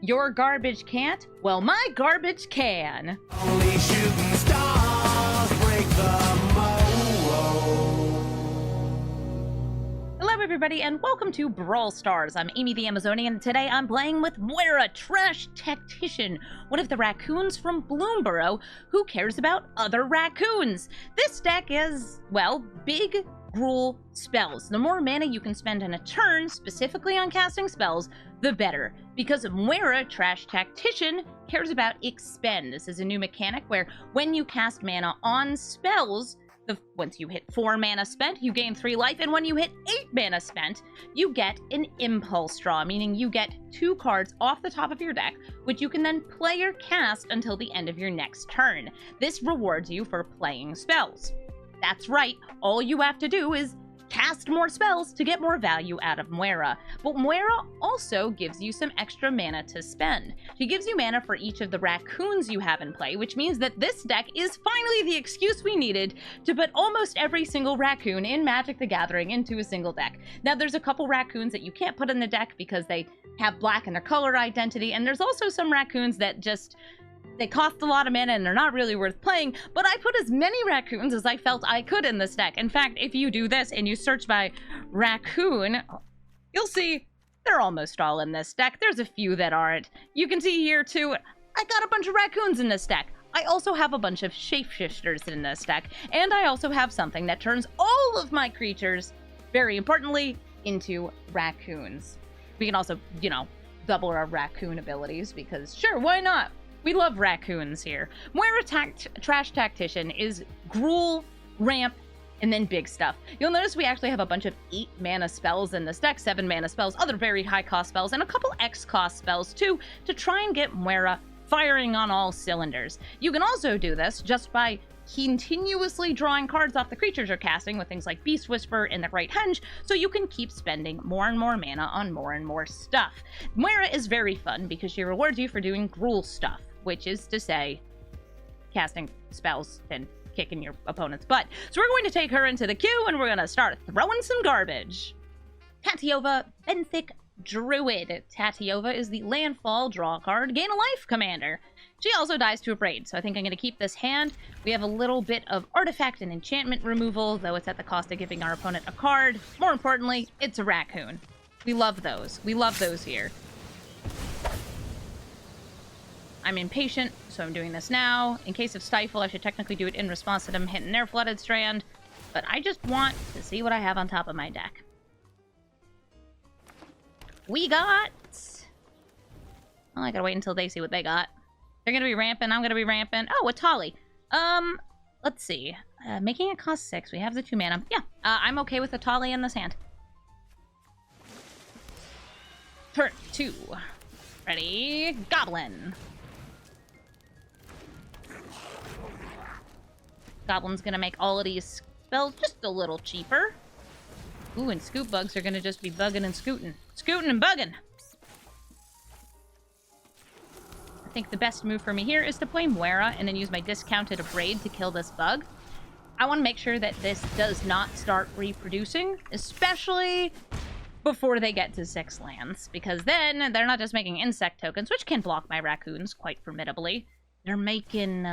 Your garbage can't? Well, my garbage can. Only shooting stars break the mold. Hello everybody and welcome to Brawl Stars. I'm Amy the Amazonian and today I'm playing with Muerra, Trash Tactician, one of the raccoons from Bloomborough who cares about other raccoons. This deck is, well, big gruel spells. The more mana you can spend in a turn, specifically on casting spells, the better. Because Muerra, Trash Tactician, cares about expend. This is a new mechanic where when you cast mana on spells, once you hit 4 mana spent, you gain 3 life, and when you hit 8 mana spent, you get an impulse draw, meaning you get 2 cards off the top of your deck, which you can then play or cast until the end of your next turn. This rewards you for playing spells. That's right, all you have to do is cast more spells to get more value out of Muerra. But Muerra also gives you some extra mana to spend. She gives you mana for each of the raccoons you have in play, which means that this deck is finally the excuse we needed to put almost every single raccoon in Magic the Gathering into a single deck. Now, there's a couple raccoons that you can't put in the deck because they have black in their color identity, and there's also some raccoons that just... they cost a lot of mana and they're not really worth playing, but I put as many raccoons as I felt I could in this deck. In fact, if you do this and you search by raccoon, you'll see they're almost all in this deck. There's a few that aren't. You can see here too, I got a bunch of raccoons in this deck. I also have a bunch of shapeshifters in this deck, and I also have something that turns all of my creatures, very importantly, into raccoons. We can also, you know, double our raccoon abilities because sure, why not? We love raccoons here. Muerra Trash Tactician is gruel, ramp, and then big stuff. You'll notice we actually have a bunch of 8 mana spells in this deck, 7 mana spells, other very high cost spells, and a couple X cost spells too, to try and get Muerra firing on all cylinders. You can also do this just by continuously drawing cards off the creatures you're casting with things like Beast Whisper and the Great Henge, so you can keep spending more and more mana on more and more stuff. Muerra is very fun because she rewards you for doing gruel stuff, which is to say, casting spells and kicking your opponent's butt. So we're going to take her into the queue, and we're going to start throwing some garbage. Tatiova, Benthic Druid. Tatiova is the landfall draw card, gain a life commander. She also dies to a braid, so I think I'm going to keep this hand. We have a little bit of artifact and enchantment removal, though it's at the cost of giving our opponent a card. More importantly, it's a raccoon. We love those. We love those here. I'm impatient, so I'm doing this now. In case of Stifle, I should technically do it in response to them hitting their Flooded Strand, but I just want to see what I have on top of my deck. We got... well, I gotta wait until they see what they got. They're gonna be ramping, I'm gonna be ramping. Oh, a Tolly. Let's see. Making it cost 6, we have the 2 mana. Yeah, I'm okay with a Tolly in this hand. Turn 2. Ready? Goblin. Goblin's gonna make all of these spells just a little cheaper. Ooh, and Scoot Bugs are gonna just be bugging and scooting. Scooting and bugging! I think the best move for me here is to play Muerra and then use my discounted Abrade to kill this bug. I want to make sure that this does not start reproducing, especially before they get to 6 lands, because then they're not just making insect tokens, which can block my raccoons quite formidably. They're making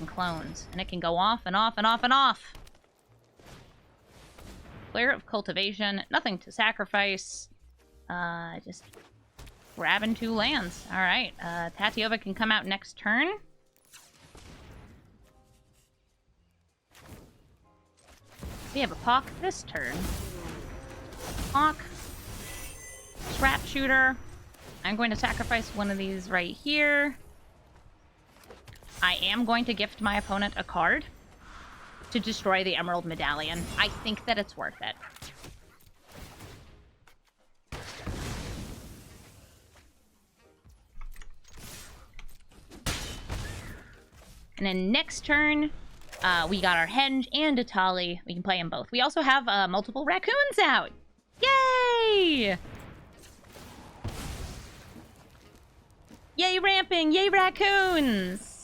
clones, and it can go off and off and off and off. Clear of cultivation, nothing to sacrifice. Just grabbing 2 lands. All right, Tatiova can come out next turn. We have a Pock this turn. Pock. Trap Shooter. I'm going to sacrifice one of these right here. I am going to gift my opponent a card to destroy the Emerald Medallion. I think that it's worth it. And then next turn, we got our Henge and a Tolly. We can play them both. We also have multiple raccoons out. Yay! Yay ramping! Yay raccoons!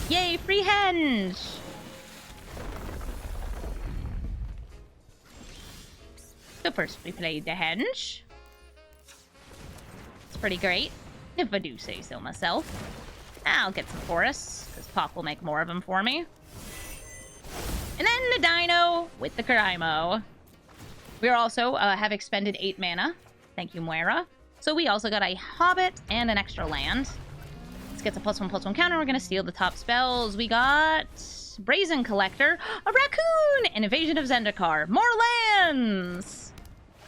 Yay free henge! So first we play the henge. pretty great, if I do say so myself. I'll get some forests, because Pop will make more of them for me. And then the Dino with the Karaimo. We also have expended 8 mana. Thank you, Muerra. So we also got a Hobbit and an extra land. Let's get the +1/+1 counter. We're going to steal the top spells. We got Brazen Collector, a Raccoon, an Invasion of Zendikar, more lands!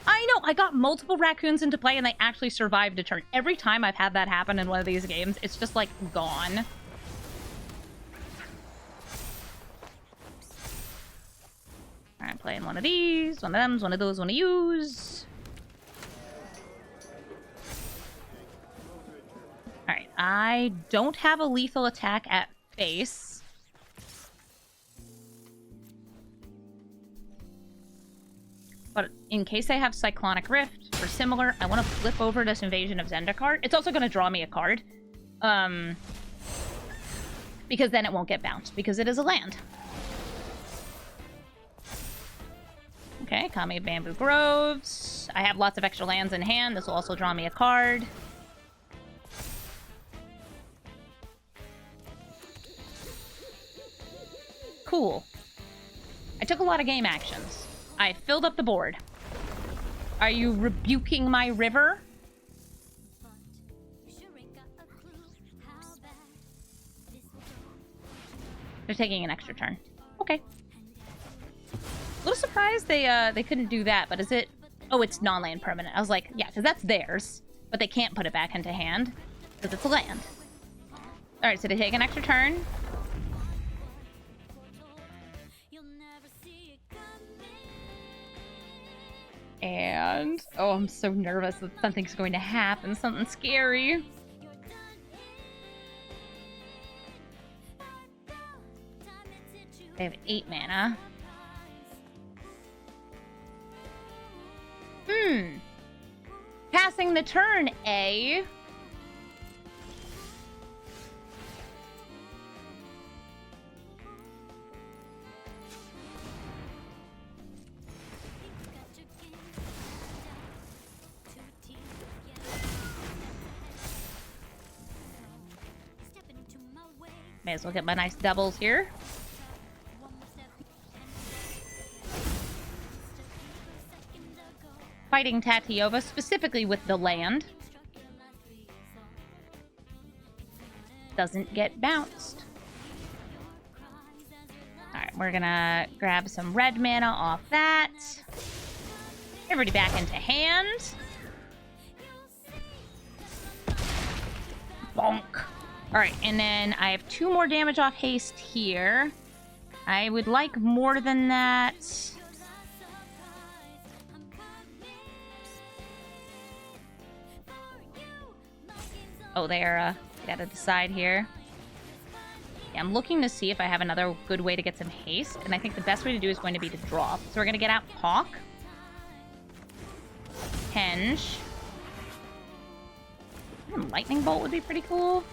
I know, I got multiple Raccoons into play and they actually survived a turn. Every time I've had that happen in one of these games, it's just like gone. Alright, playing one of these, one of them, one of those, one of yous. Alright, I don't have a lethal attack at face. But in case I have Cyclonic Rift or similar, I want to flip over this Invasion of Zendikar. It's also going to draw me a card. Because then it won't get bounced, because it is a land. Okay, Kami of Bamboo Groves. I have lots of extra lands in hand. This will also draw me a card. Cool. I took a lot of game actions. I filled up the board. Are you rebuking my river? They're taking an extra turn. Okay. A little surprised they couldn't do that, but is it... Oh, it's non-land permanent. I was like, yeah, because that's theirs. But they can't put it back into hand, because it's a land. Alright, so they take an extra turn. And... Oh, I'm so nervous that something's going to happen. Something scary. They have 8 mana. Passing the turn, eh? May as well get my nice doubles here. Fighting Tatiova, specifically with the land. Doesn't get bounced. Alright, we're gonna grab some red mana off that. Everybody back into hand. Bonk. Alright, and then I have 2 more damage off haste here. I would like more than that. Oh, they're get out of the side here. Yeah, I'm looking to see if I have another good way to get some haste, and I think the best way to do is going to be to draw. So we're going to get out Hawk. Henge. Lightning Bolt would be pretty cool.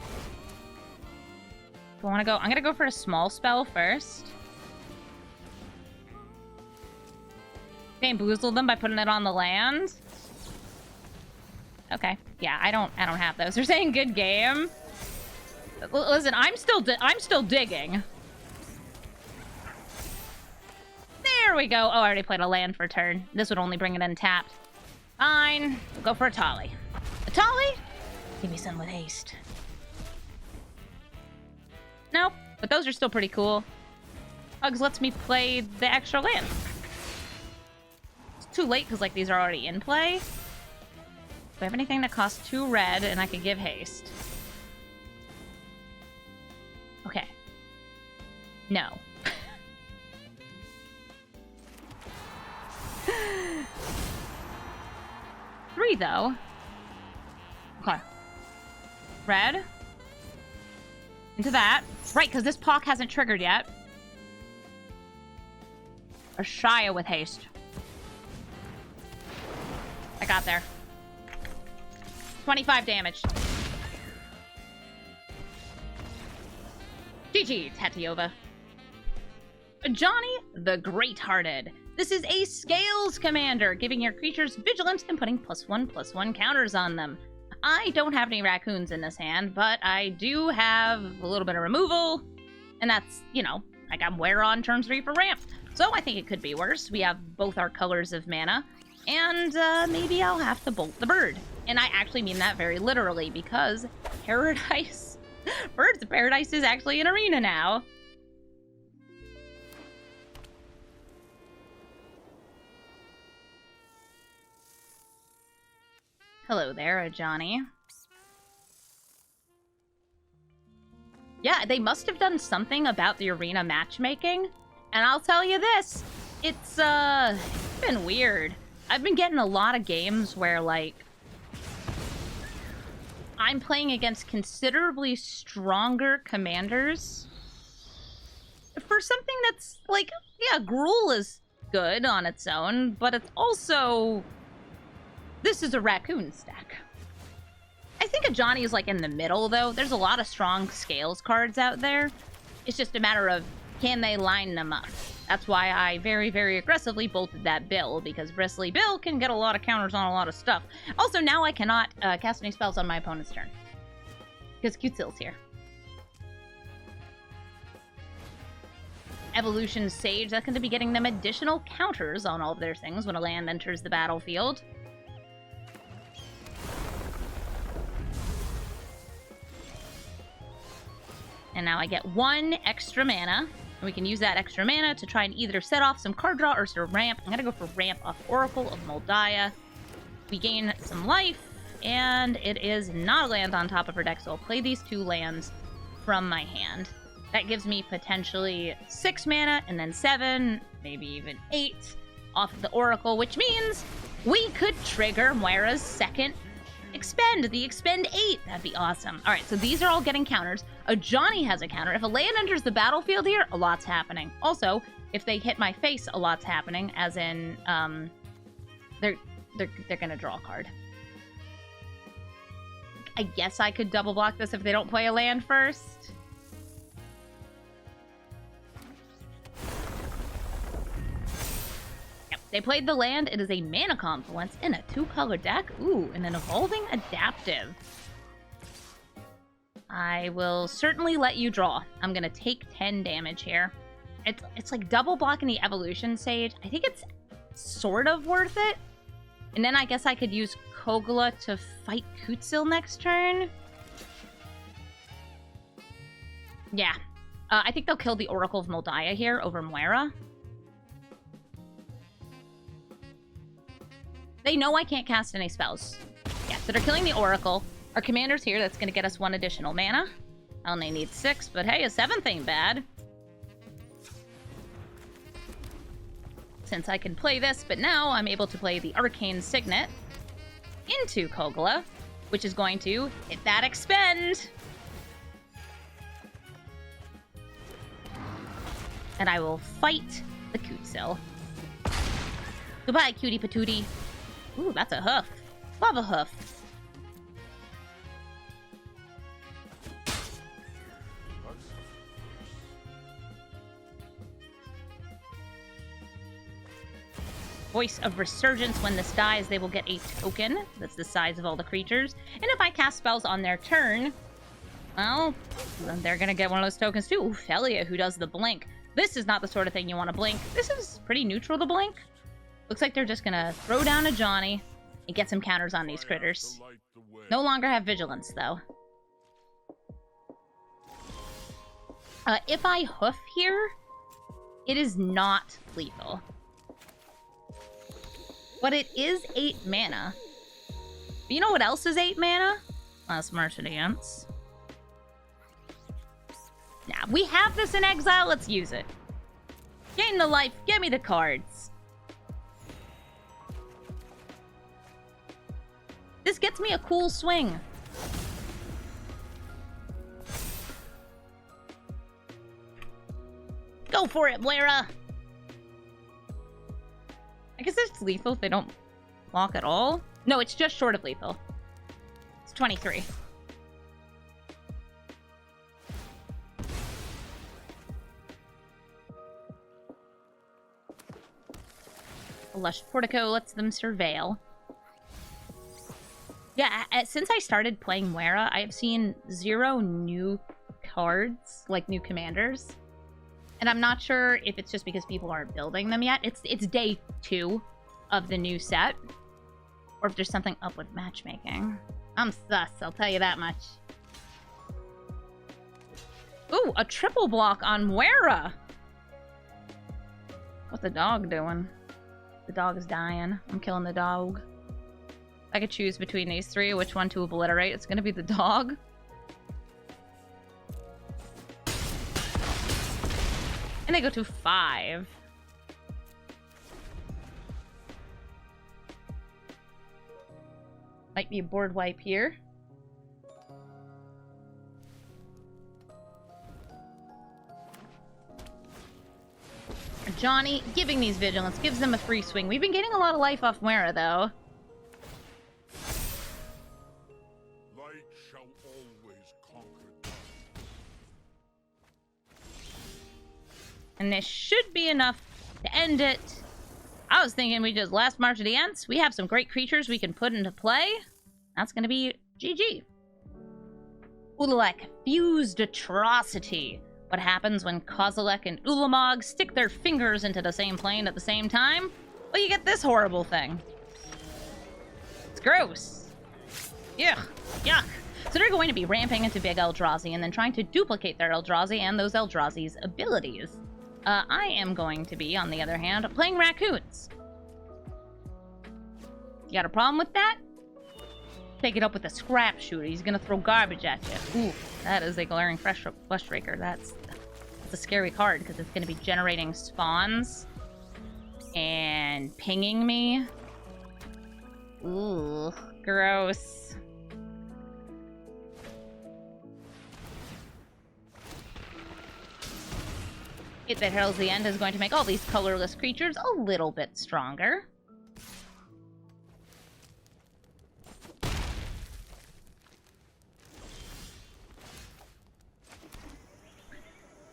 Do I want to go? I'm going to go for a small spell first. Bamboozle them by putting it on the land. Okay. Yeah, I don't have those. They're saying good game. Listen, I'm still digging. There we go. Oh, I already played a land for a turn. This would only bring it untapped. Fine. We'll go for a Tolly. A Tolly? Give me some with haste. Nope. But those are still pretty cool. Hugs lets me play the extra land. It's too late because like these are already in play. Do I have anything that costs 2 red and I could give haste? Okay. No. Three, though. Okay. Red. Into that. Right, because this Pock hasn't triggered yet. Or Shia with haste. I got there. 25 damage. GG, Tatiova. Johnny the Great-Hearted. This is a Scales commander, giving your creatures vigilance and putting +1/+1 counters on them. I don't have any raccoons in this hand, but I do have a little bit of removal, and that's, you know, I got Muerra on turn 3 for ramp. So I think it could be worse. We have both our colors of mana, and maybe I'll have to bolt the bird. And I actually mean that very literally, because Paradise, Birds of Paradise is actually an arena now. Hello there, Johnny. Yeah, they must have done something about the arena matchmaking. And I'll tell you this, it's been weird. I've been getting a lot of games where, like, I'm playing against considerably stronger commanders for something that's, like, yeah, Gruul is good on its own, but it's also... This is a Raccoon stack. I think a Johnny is, like, in the middle, though. There's a lot of strong Scales cards out there. It's just a matter of, can they line them up? That's why I very, very aggressively bolted that Bill, because Bristly Bill can get a lot of counters on a lot of stuff. Also, now I cannot cast any spells on my opponent's turn, because Cutesil's here. Evolution Sage, that's going to be getting them additional counters on all of their things when a land enters the battlefield. And now I get 1 extra mana, and we can use that extra mana to try and either set off some card draw or sort of ramp. I'm gonna go for ramp off Oracle of Moldiah. We gain some life, and it is not a land on top of her deck, so I'll play these 2 lands from my hand. That gives me potentially 6 mana, and then 7, maybe even 8 off of the Oracle, which means we could trigger Muerra's second expend, the expend 8. That'd be awesome. All right, so these are all getting counters. A Johnny has a counter. If a land enters the battlefield here, a lot's happening. Also, if they hit my face, a lot's happening, as in, they're gonna draw a card. I guess I could double block this if they don't play a land first. They played the land. It is a mana confluence in a 2-color deck. Ooh, and an evolving adaptive. I will certainly let you draw. I'm gonna take 10 damage here. It's like double blocking the Evolution Sage. I think it's sort of worth it. And then I guess I could use Kogla to fight Kutzil next turn. Yeah. I think they'll kill the Oracle of Moldiah here over Muerra. They know I can't cast any spells. Yeah, so they're killing the Oracle. Our commander's here. That's going to get us 1 additional mana. I only need 6, but hey, a 7th ain't bad. Since I can play this, but now I'm able to play the Arcane Signet into Kogla, which is going to hit that expend. And I will fight the Kutzil. Goodbye, cutie patootie. Ooh, that's a hoof. Love a hoof. Voice of Resurgence. When this dies, they will get a token. That's the size of all the creatures. And if I cast spells on their turn, well, then they're gonna get one of those tokens too. Ooh, Felia, who does the blink. This is not the sort of thing you want to blink. This is pretty neutral to blink. Looks like they're just gonna throw down a Johnny and get some counters on these critters. No longer have Vigilance, though. If I hoof here, it is not lethal. But it is 8 mana. But you know what else is 8 mana? Last Merchant. Nah, we have this in exile, let's use it. Gain the life, get me the cards. This gets me a cool swing. Go for it, Muerra! I guess it's lethal if they don't block at all. No, it's just short of lethal. It's 23. A Lush Portico lets them surveil. Yeah, since I started playing Muerra, I have seen 0 new cards, like new commanders. And I'm not sure if it's just because people aren't building them yet. It's day 2 of the new set. Or if there's something up with matchmaking. I'm sus, I'll tell you that much. Ooh, a triple block on Muerra! What's the dog doing? The dog is dying. I'm killing the dog. I could choose between these 3, which one to obliterate. It's gonna be the dog. And they go to 5. Might be a board wipe here. Johnny giving these vigilance gives them a free swing. We've been getting a lot of life off Muerra, though. Light shall always conquer. And this should be enough to end it. I was thinking we just last march to the ants. We have some great creatures we can put into play. That's gonna be GG. Ulalek, Fused Atrocity. What happens when Kozilek and Ulamog stick their fingers into the same plane at the same time? Well, you get this horrible thing. It's gross. Yuck. Yuck. So they're going to be ramping into big Eldrazi and then trying to duplicate their Eldrazi and those Eldrazi's abilities. I am going to be, on the other hand, playing Raccoons. You got a problem with that? Take it up with a scrap shooter. He's gonna throw garbage at you. Ooh, that is a glaring Fleshraker. That's a scary card because it's gonna be generating spawns and pinging me. Ooh, gross. It that heralds the end is going to make all these colorless creatures a little bit stronger.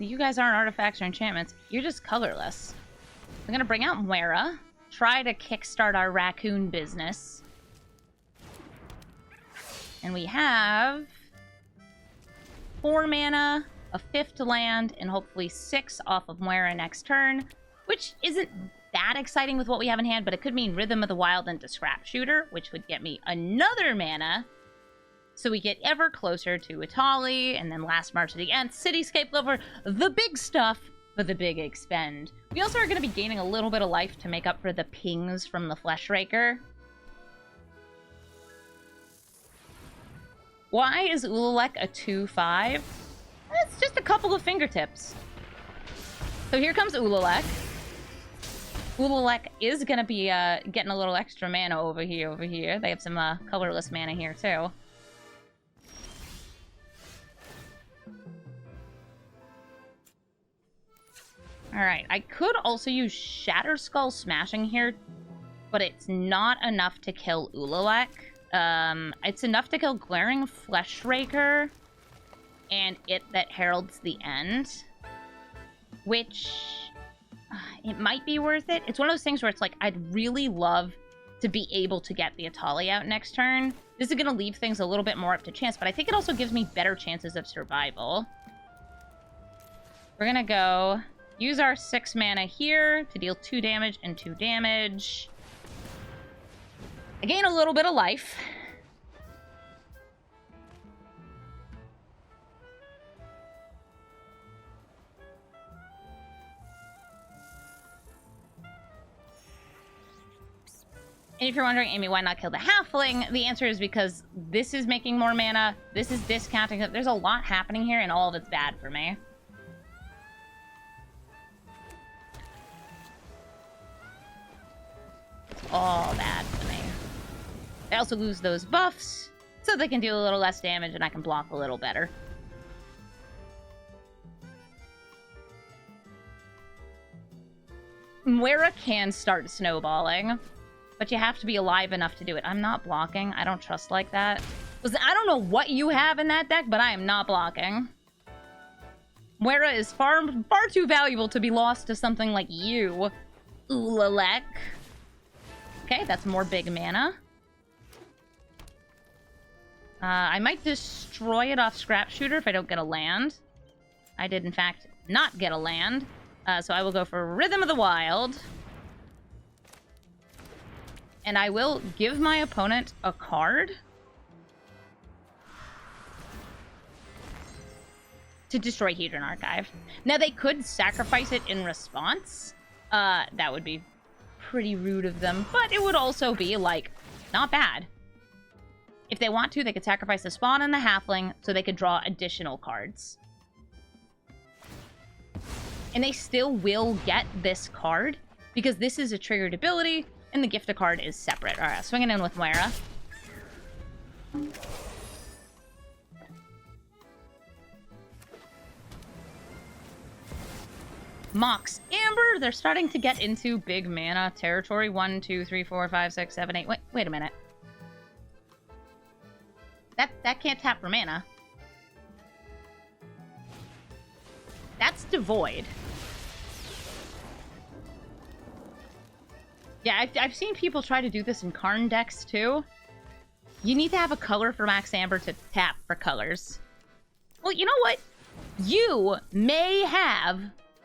You guys aren't artifacts or enchantments. You're just colorless. I'm gonna bring out Muerra. Try to kickstart our raccoon business. And we have 4 mana, a 5th land, and hopefully 6 off of Muerra next turn, which isn't that exciting with what we have in hand, but it could mean Rhythm of the Wild into Scrap Shooter, which would get me another mana. So we get ever closer to Itali, and then last march to the end, Cityscape Lover, the big stuff for the big expend. We also are going to be gaining a little bit of life to make up for the pings from the Fleshraker. Why is Ulalek a 2/5? It's just a couple of fingertips. So here comes Ulalek. Ulalek is going to be getting a little extra mana over here. They have some colorless mana here, too. Alright, I could also use Shatterskull Smashing here, but it's not enough to kill Ulalek. It's enough to kill Glaring Fleshraker and It That Heralds the End, which it might be worth it. It's one of those things where it's like, I'd really love to be able to get the Itali out next turn. This is going to leave things a little bit more up to chance, but I think it also gives me better chances of survival. We're going to go use our 6 mana here to deal 2 damage and 2 damage. I gain a little bit of life. And if you're wondering, Amy, why not kill the halfling? The answer is because this is making more mana, this is discounting. There's a lot happening here, and all of it's bad for me. All bad for me. They also lose those buffs, so they can deal a little less damage and I can block a little better. Muerra can start snowballing, but you have to be alive enough to do it. I'm not blocking. I don't trust like that. Listen, I don't know what you have in that deck, but I am not blocking. Muerra is far too valuable to be lost to something like you, Ulalek. Okay, that's more big mana. I might destroy it off Scrap Shooter if I don't get a land. I did, in fact, not get a land. So I will go for Rhythm of the Wild. And I will give my opponent a card to destroy Hedron Archive. Now, they could sacrifice it in response. That would be pretty rude of them, but it would also be, like, not bad. If they want to, they could sacrifice the Spawn and the Halfling so they could draw additional cards. And they still will get this card because this is a triggered ability and the Gift a card is separate. All right, swinging in with Muerra. Mox Amber, they're starting to get into big mana territory. 1, 2, 3, 4, 5, 6, 7, 8. Wait a minute. That can't tap for mana. That's Devoid. Yeah, I've seen people try to do this in Karn decks too. You need to have a color for Max Amber to tap for colors. Well, you know what? You may have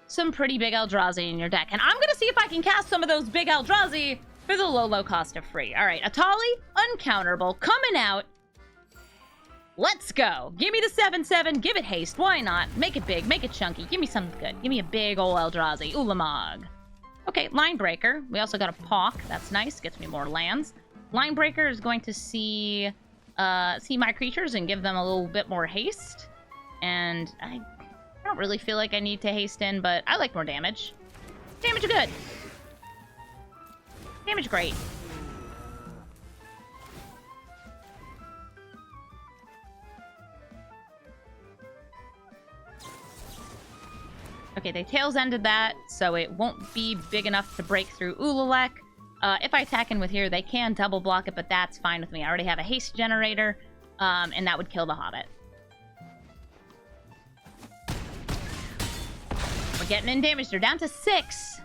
some pretty big Eldrazi in your deck, and I'm gonna see if I can cast some of those big Eldrazi for the low cost of free. All right, Atali, uncounterable, coming out. Let's go. Give me the 7/7. Give it haste. Why not? Make it big. Make it chunky. Give me something good. Give me a big ol' Eldrazi. Ulamog. Okay, Line Breaker. We also got a Pawk. That's nice. Gets me more lands. Line Breaker is going to see my creatures and give them a little bit more haste. And I don't really feel like I need to haste in, but I like more damage. Damage good. Damage great. Okay, they Tails Ended that, so it won't be big enough to break through Ulalek. If I attack in with here, they can double block it, but that's fine with me. I already have a haste generator, and that would kill the Hobbit. We're getting in damage. They're down to 6.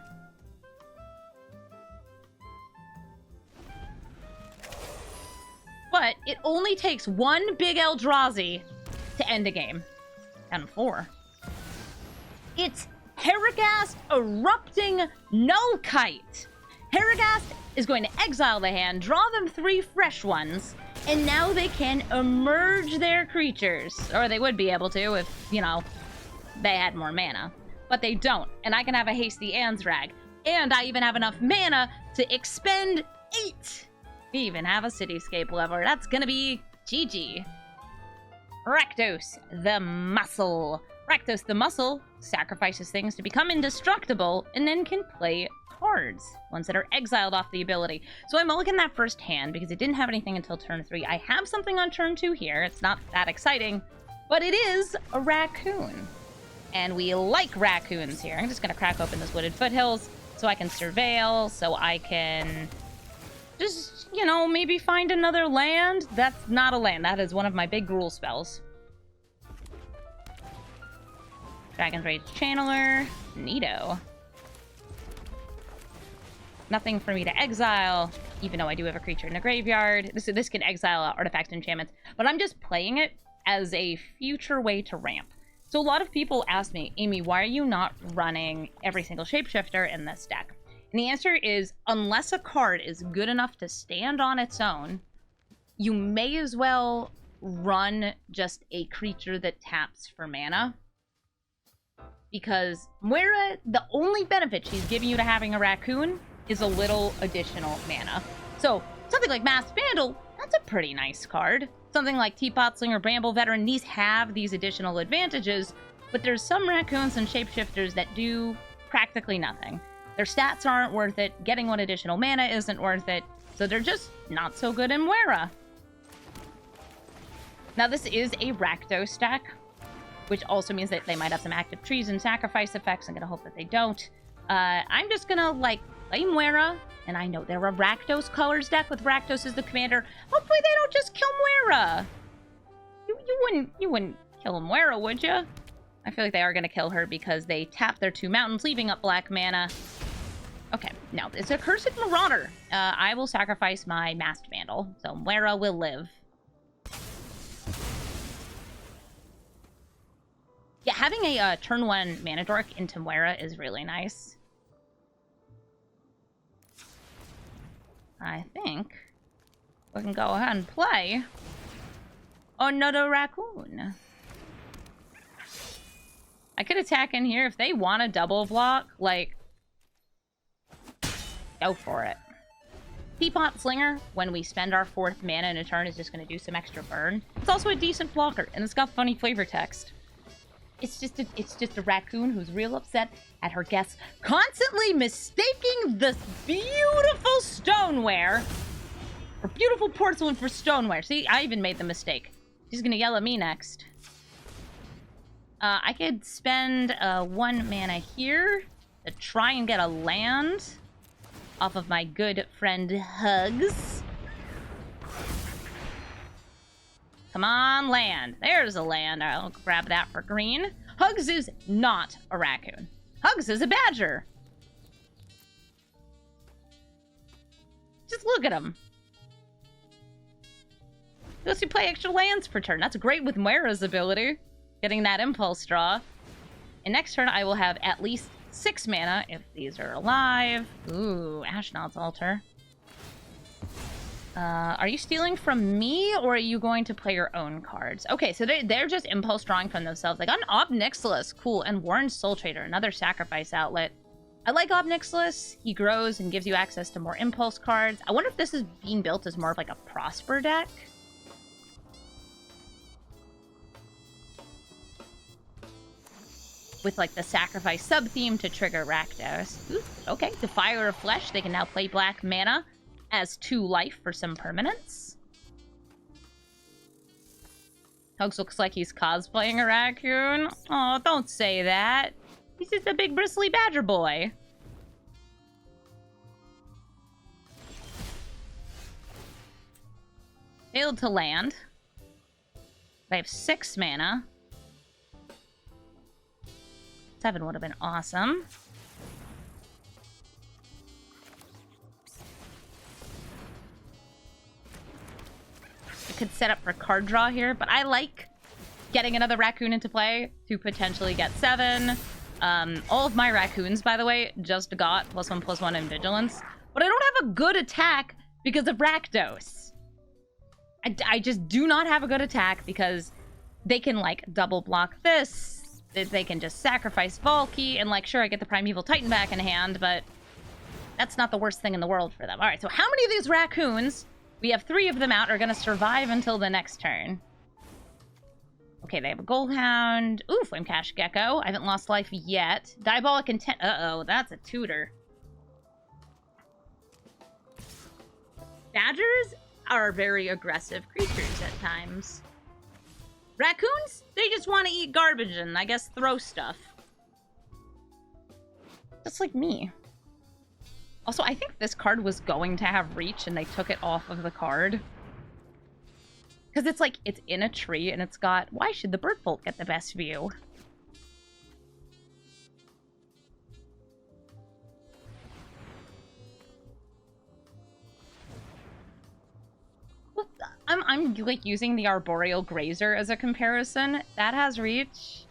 But it only takes one big Eldrazi to end a game. Down to 4. It's Heragast Erupting Nullkite. Heragast is going to exile the hand, draw them 3 fresh ones, and now they can emerge their creatures. Or they would be able to if, you know, they had more mana. But they don't, and I can have a Hasty Anzrag. And I even have enough mana to expend 8. We even have a Cityscape lever. That's gonna be GG. Rakdos the Muscle. Rakdos the Muscle sacrifices things to become indestructible and then can play cards, ones that are exiled off the ability. So I'm looking at that first hand because it didn't have anything until turn 3. I have something on turn 2 here. It's not that exciting, but it is a Raccoon. And we like Raccoons here. I'm just going to crack open this Wooded Foothills so I can surveil, so I can just, you know, maybe find another land. That's not a land. That is one of my big rule spells. Dragon's Rage Channeler. Neato. Nothing for me to exile, even though I do have a creature in the graveyard. This can exile artifacts and enchantments, but I'm just playing it as a future way to ramp. So a lot of people ask me, Amy, why are you not running every single shapeshifter in this deck? And the answer is, unless a card is good enough to stand on its own, you may as well run just a creature that taps for mana. Because Muerra, the only benefit she's giving you to having a Raccoon is a little additional mana. So something like Masked Vandal, that's a pretty nice card. Something like Teapot Slinger, Bramble Veteran, these have these additional advantages, but there's some Raccoons and Shapeshifters that do practically nothing. Their stats aren't worth it, getting one additional mana isn't worth it, so they're just not so good in Muerra. Now this is a Rakdos deck, which also means that they might have some active trees and sacrifice effects. I'm gonna hope that they don't. I'm just gonna, like, play Muerra, and I know they're a Rakdos colors deck with Rakdos as the commander. Hopefully they don't just kill Muerra. You wouldn't kill Muerra, would you? I feel like they are gonna kill her because they tap their 2 mountains, leaving up black mana. Okay, now it's a Cursed Marauder. I will sacrifice my Masked Vandal, so Muerra will live. Having a turn 1 mana dork into Muerra is really nice. I think we can go ahead and play another Raccoon. I could attack in here if they want a double block, like, go for it. Teapot Slinger, when we spend our 4th mana in a turn, is just going to do some extra burn. It's also a decent blocker, and it's got funny flavor text. It's just a raccoon who's real upset at her guests constantly mistaking this beautiful stoneware for beautiful porcelain for stoneware. See, I even made the mistake. She's going to yell at me next. I could spend 1 mana here to try and get a land off of my good friend Hugs. Come on, land. There's a land. I'll grab that for green. Hugs is not a raccoon. Hugs is a badger. Just look at him. He lets you play extra lands per turn. That's great with Muerra's ability. Getting that impulse draw. And next turn, I will have at least 6 mana if these are alive. Ooh, Ashnod's Altar. Are you stealing from me, or are you going to play your own cards? Okay, so they're just impulse drawing from themselves. They got an Obnixilis, cool, and Warren's Soul Trader, another sacrifice outlet. I like Obnixilis. He grows and gives you access to more impulse cards. I wonder if this is being built as more of like a Prosper deck. With like the sacrifice sub-theme to trigger Rakdos. Ooh, okay, Defiler of Flesh. They can now play black mana as 2 life for some permanence. Hugs looks like he's cosplaying a raccoon. Oh, don't say that. He's just a big bristly badger boy. Failed to land. I have 6 mana. 7 would have been awesome. I could set up for card draw here, but I like getting another raccoon into play to potentially get 7. All of my raccoons, by the way, just got +1/+1 in vigilance, but I don't have a good attack because of Rakdos. I just do not have a good attack because they can like double block this. They can just sacrifice Valky, and like, sure, I get the Primeval Titan back in hand, but that's not the worst thing in the world for them. All right, so how many of these raccoons, we have 3 of them out, are going to survive until the next turn? Okay, they have a Goldhound. Ooh, Flamecash Gecko. I haven't lost life yet. Diabolic Intent. Uh-oh, that's a tutor. Badgers are very aggressive creatures at times. Raccoons, they just want to eat garbage and, I guess, throw stuff. Just like me. Also, I think this card was going to have reach and they took it off of the card. Because it's like, it's in a tree and it's got, why should the bird folk get the best view? I'm like using the Arboreal Grazer as a comparison. That has reach.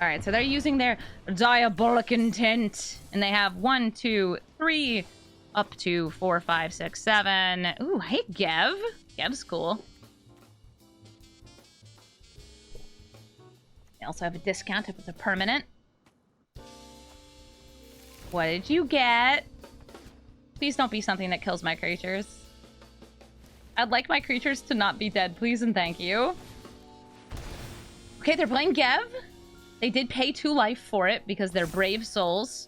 Alright, so they're using their Diabolic Intent. And they have 1, 2, 3, up to 4, 5, 6, 7. Ooh, hey, Gev. Gev's cool. They also have a discount if it's a permanent. What did you get? Please don't be something that kills my creatures. I'd like my creatures to not be dead, please and thank you. Okay, they're playing Gev. They did pay 2 life for it because they're brave souls.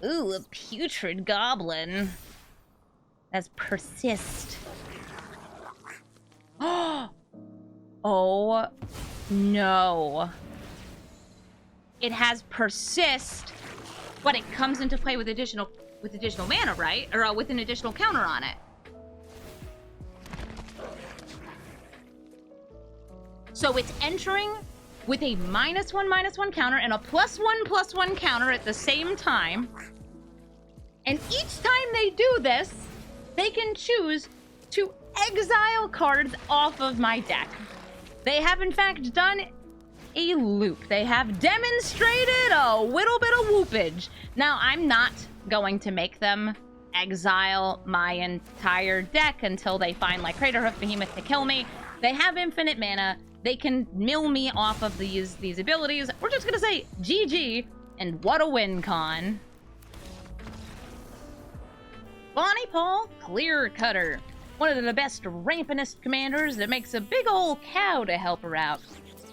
Ooh, a putrid goblin. That's persist. Oh no. It has persist, but it comes into play with additional mana, right? Or with an additional counter on it. So it's entering with a -1/-1 counter and a +1/+1 counter at the same time. And each time they do this, they can choose to exile cards off of my deck. They have, in fact, done a loop. They have demonstrated a little bit of whoopage. Now, I'm not going to make them exile my entire deck until they find, like, Craterhoof Behemoth to kill me. They have infinite mana. They can mill me off of these abilities. We're just gonna say GG, and what a win, Con. Bonnie Paul Clear Cutter. One of the best rampantest commanders that makes a big old cow to help her out.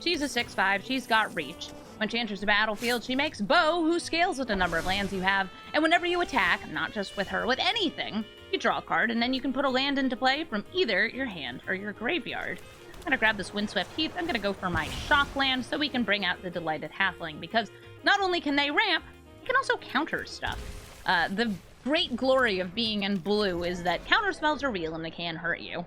She's a 6/5, she's got reach. When she enters the battlefield, she makes Bo, who scales with the number of lands you have, and whenever you attack, not just with her, with anything, you draw a card, and then you can put a land into play from either your hand or your graveyard. I'm gonna grab this Windswept Heath, I'm gonna go for my Shock land so we can bring out the Delighted Halfling, because not only can they ramp, they can also counter stuff. The great glory of being in blue is that counter spells are real and they can hurt you.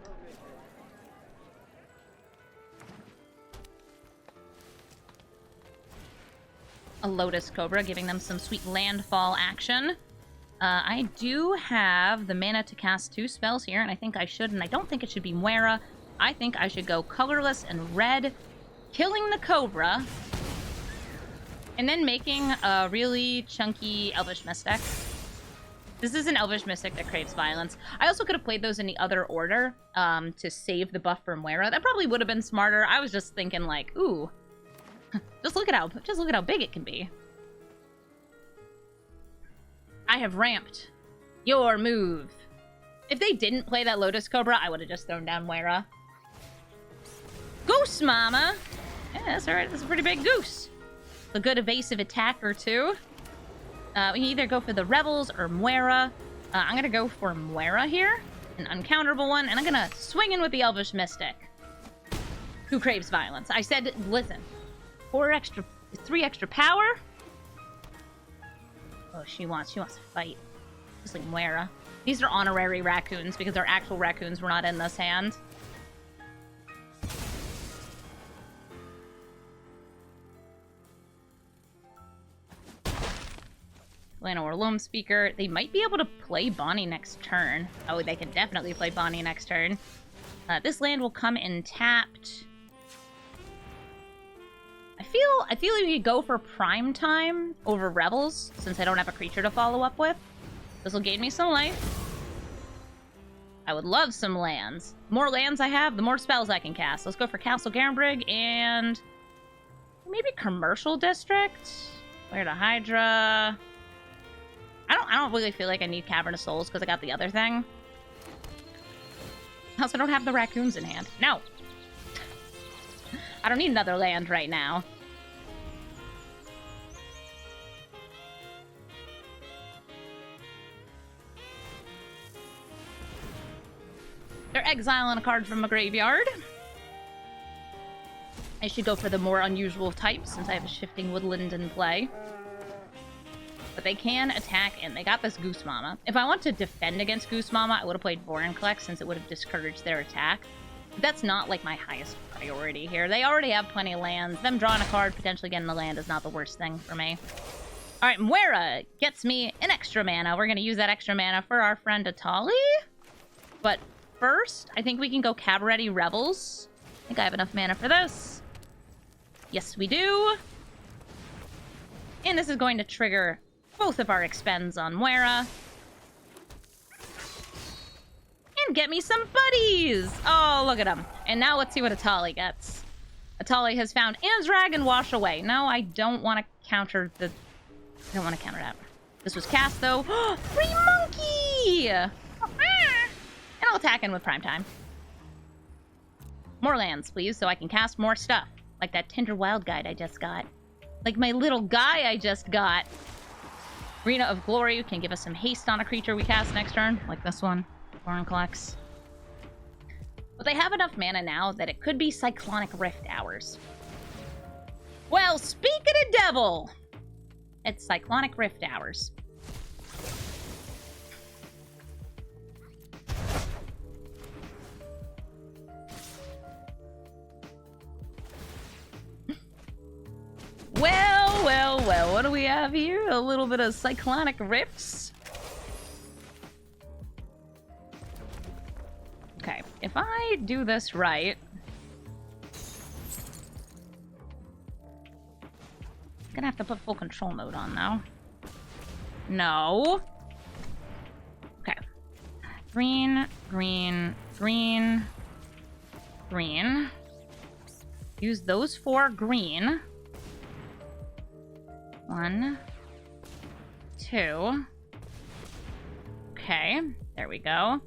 A Lotus Cobra, giving them some sweet landfall action. I do have the mana to cast 2 spells here, and I think I should, and I don't think it should be Muerra. I think I should go colorless and red, killing the Cobra, and then making a really chunky Elvish Mystic. This is an Elvish Mystic that craves violence. I also could have played those in the other order to save the buff for Muerra. That probably would have been smarter. I was just thinking like, ooh, just look at how big it can be. I have ramped your move. If they didn't play that Lotus Cobra, I would have just thrown down Muerra. Goose Mama! Yeah, that's alright. That's a pretty big goose. A good evasive attack or two. We can either go for the Rebels or Muerra. I'm going to go for Muerra here. An uncounterable one. And I'm going to swing in with the Elvish Mystic, who craves violence. I said, listen, 3 extra power. Oh, she wants to fight. Just like Muerra. These are honorary raccoons because our actual raccoons were not in this hand. Llanowar Loam Speaker. They might be able to play Bonnie next turn. Oh, they can definitely play Bonnie next turn. This land will come in tapped. I feel like we could go for Prime Time over Rebels, since I don't have a creature to follow up with. This will gain me some life. I would love some lands. The more lands I have, the more spells I can cast. Let's go for Castle Garenbrig and maybe Commercial District. Where to Hydra? I don't really feel like I need Cavern of Souls because I got the other thing. I also don't have the raccoons in hand. No. I don't need another land right now. They're exiling a card from a graveyard. I should go for the more unusual type since I have a Shifting Woodland in play. But they can attack, and they got this Goose Mama. If I want to defend against Goose Mama, I would have played Vorinclex since it would have discouraged their attack. But that's not, like, my highest priority here. They already have plenty of lands. Them drawing a card, potentially getting the land is not the worst thing for me. Alright, Muerra gets me an extra mana. We're going to use that extra mana for our friend Atali. But first, I think we can go Cabaret Rebels. I think I have enough mana for this. Yes, we do. And this is going to trigger both of our expends on Muerra. And get me some buddies! Oh, look at them. And now let's see what Atali gets. Atali has found Anzrag and Wash Away. No, I don't want to counter the... I don't want to counter that. This was cast, though. Free monkey! And I'll attack in with Prime Time. More lands, please, so I can cast more stuff. Like that Tinder Wild Guide I just got. Like my little guy I just got. Arena of Glory can give us some haste on a creature we cast next turn, like this one, Vorinclex. But they have enough mana now that it could be Cyclonic Rift Hours. Well, speak of the devil! It's Cyclonic Rift Hours. Well, what do we have here? A little bit of Cyclonic Rifts. Okay, if I do this right... I'm gonna have to put full control mode on, though. No. Okay. Green, green, green, green. Use those 4 green. 1, 2. Okay, there we go.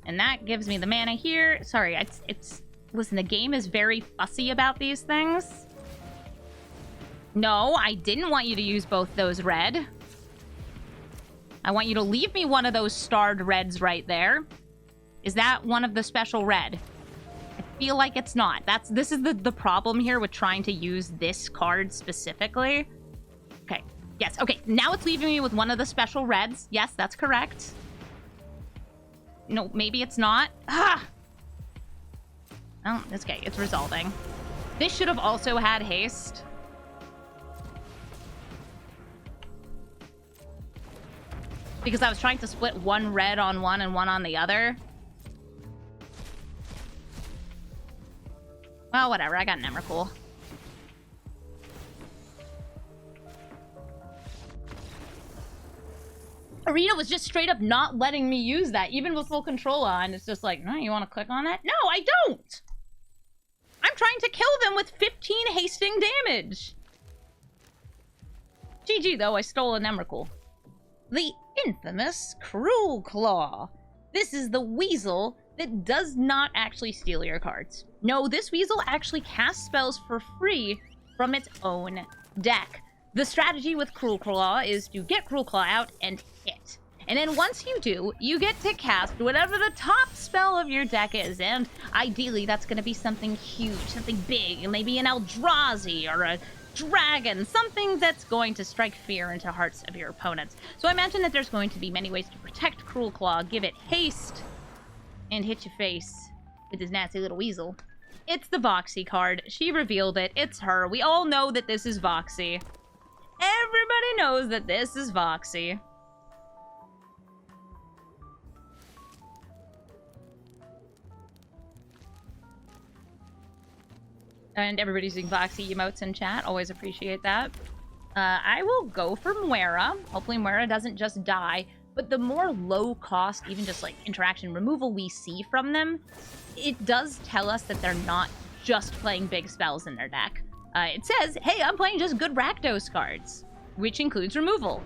And that gives me the mana here. Sorry, it's... Listen, the game is very fussy about these things. No, I didn't want you to use both those red. I want you to leave me one of those starred reds right there. Is that one of the special red? I feel like it's not. This is the problem here with trying to use this card specifically. Okay. Yes. Okay. Now it's leaving me with one of the special reds. Yes, that's correct. No, maybe it's not. Ah! Oh, it's okay. It's resolving. This should have also had haste. Because I was trying to split one red on one and one on the other. Well, whatever. I got an Emrakul. Arena was just straight up not letting me use that, even with full control on. It's just like, no, you want to click on that? No, I don't! I'm trying to kill them with 15 hasting damage. GG, though, I stole an Emrakul. The infamous Cruel Claw. This is the weasel that does not actually steal your cards. No, this weasel actually casts spells for free from its own deck. The strategy with Cruel Claw is to get Cruel Claw out and hit. And then once you do, you get to cast whatever the top spell of your deck is. And ideally, that's going to be something huge, something big, maybe an Eldrazi or a dragon, something that's going to strike fear into hearts of your opponents. So I mentioned that there's going to be many ways to protect Cruel Claw. Give it haste and hit your face with this nasty little weasel. It's the Voxy card. She revealed it. It's her. We all know that this is Voxy. Everybody knows that this is Voxy. And everybody's using Voxy emotes in chat. Always appreciate that. I will go for Muerra. Hopefully Muerra doesn't just die. But the more low cost, even just like interaction removal we see from them, it does tell us that they're not just playing big spells in their deck. It says, hey, I'm playing just good Rakdos cards, which includes removal.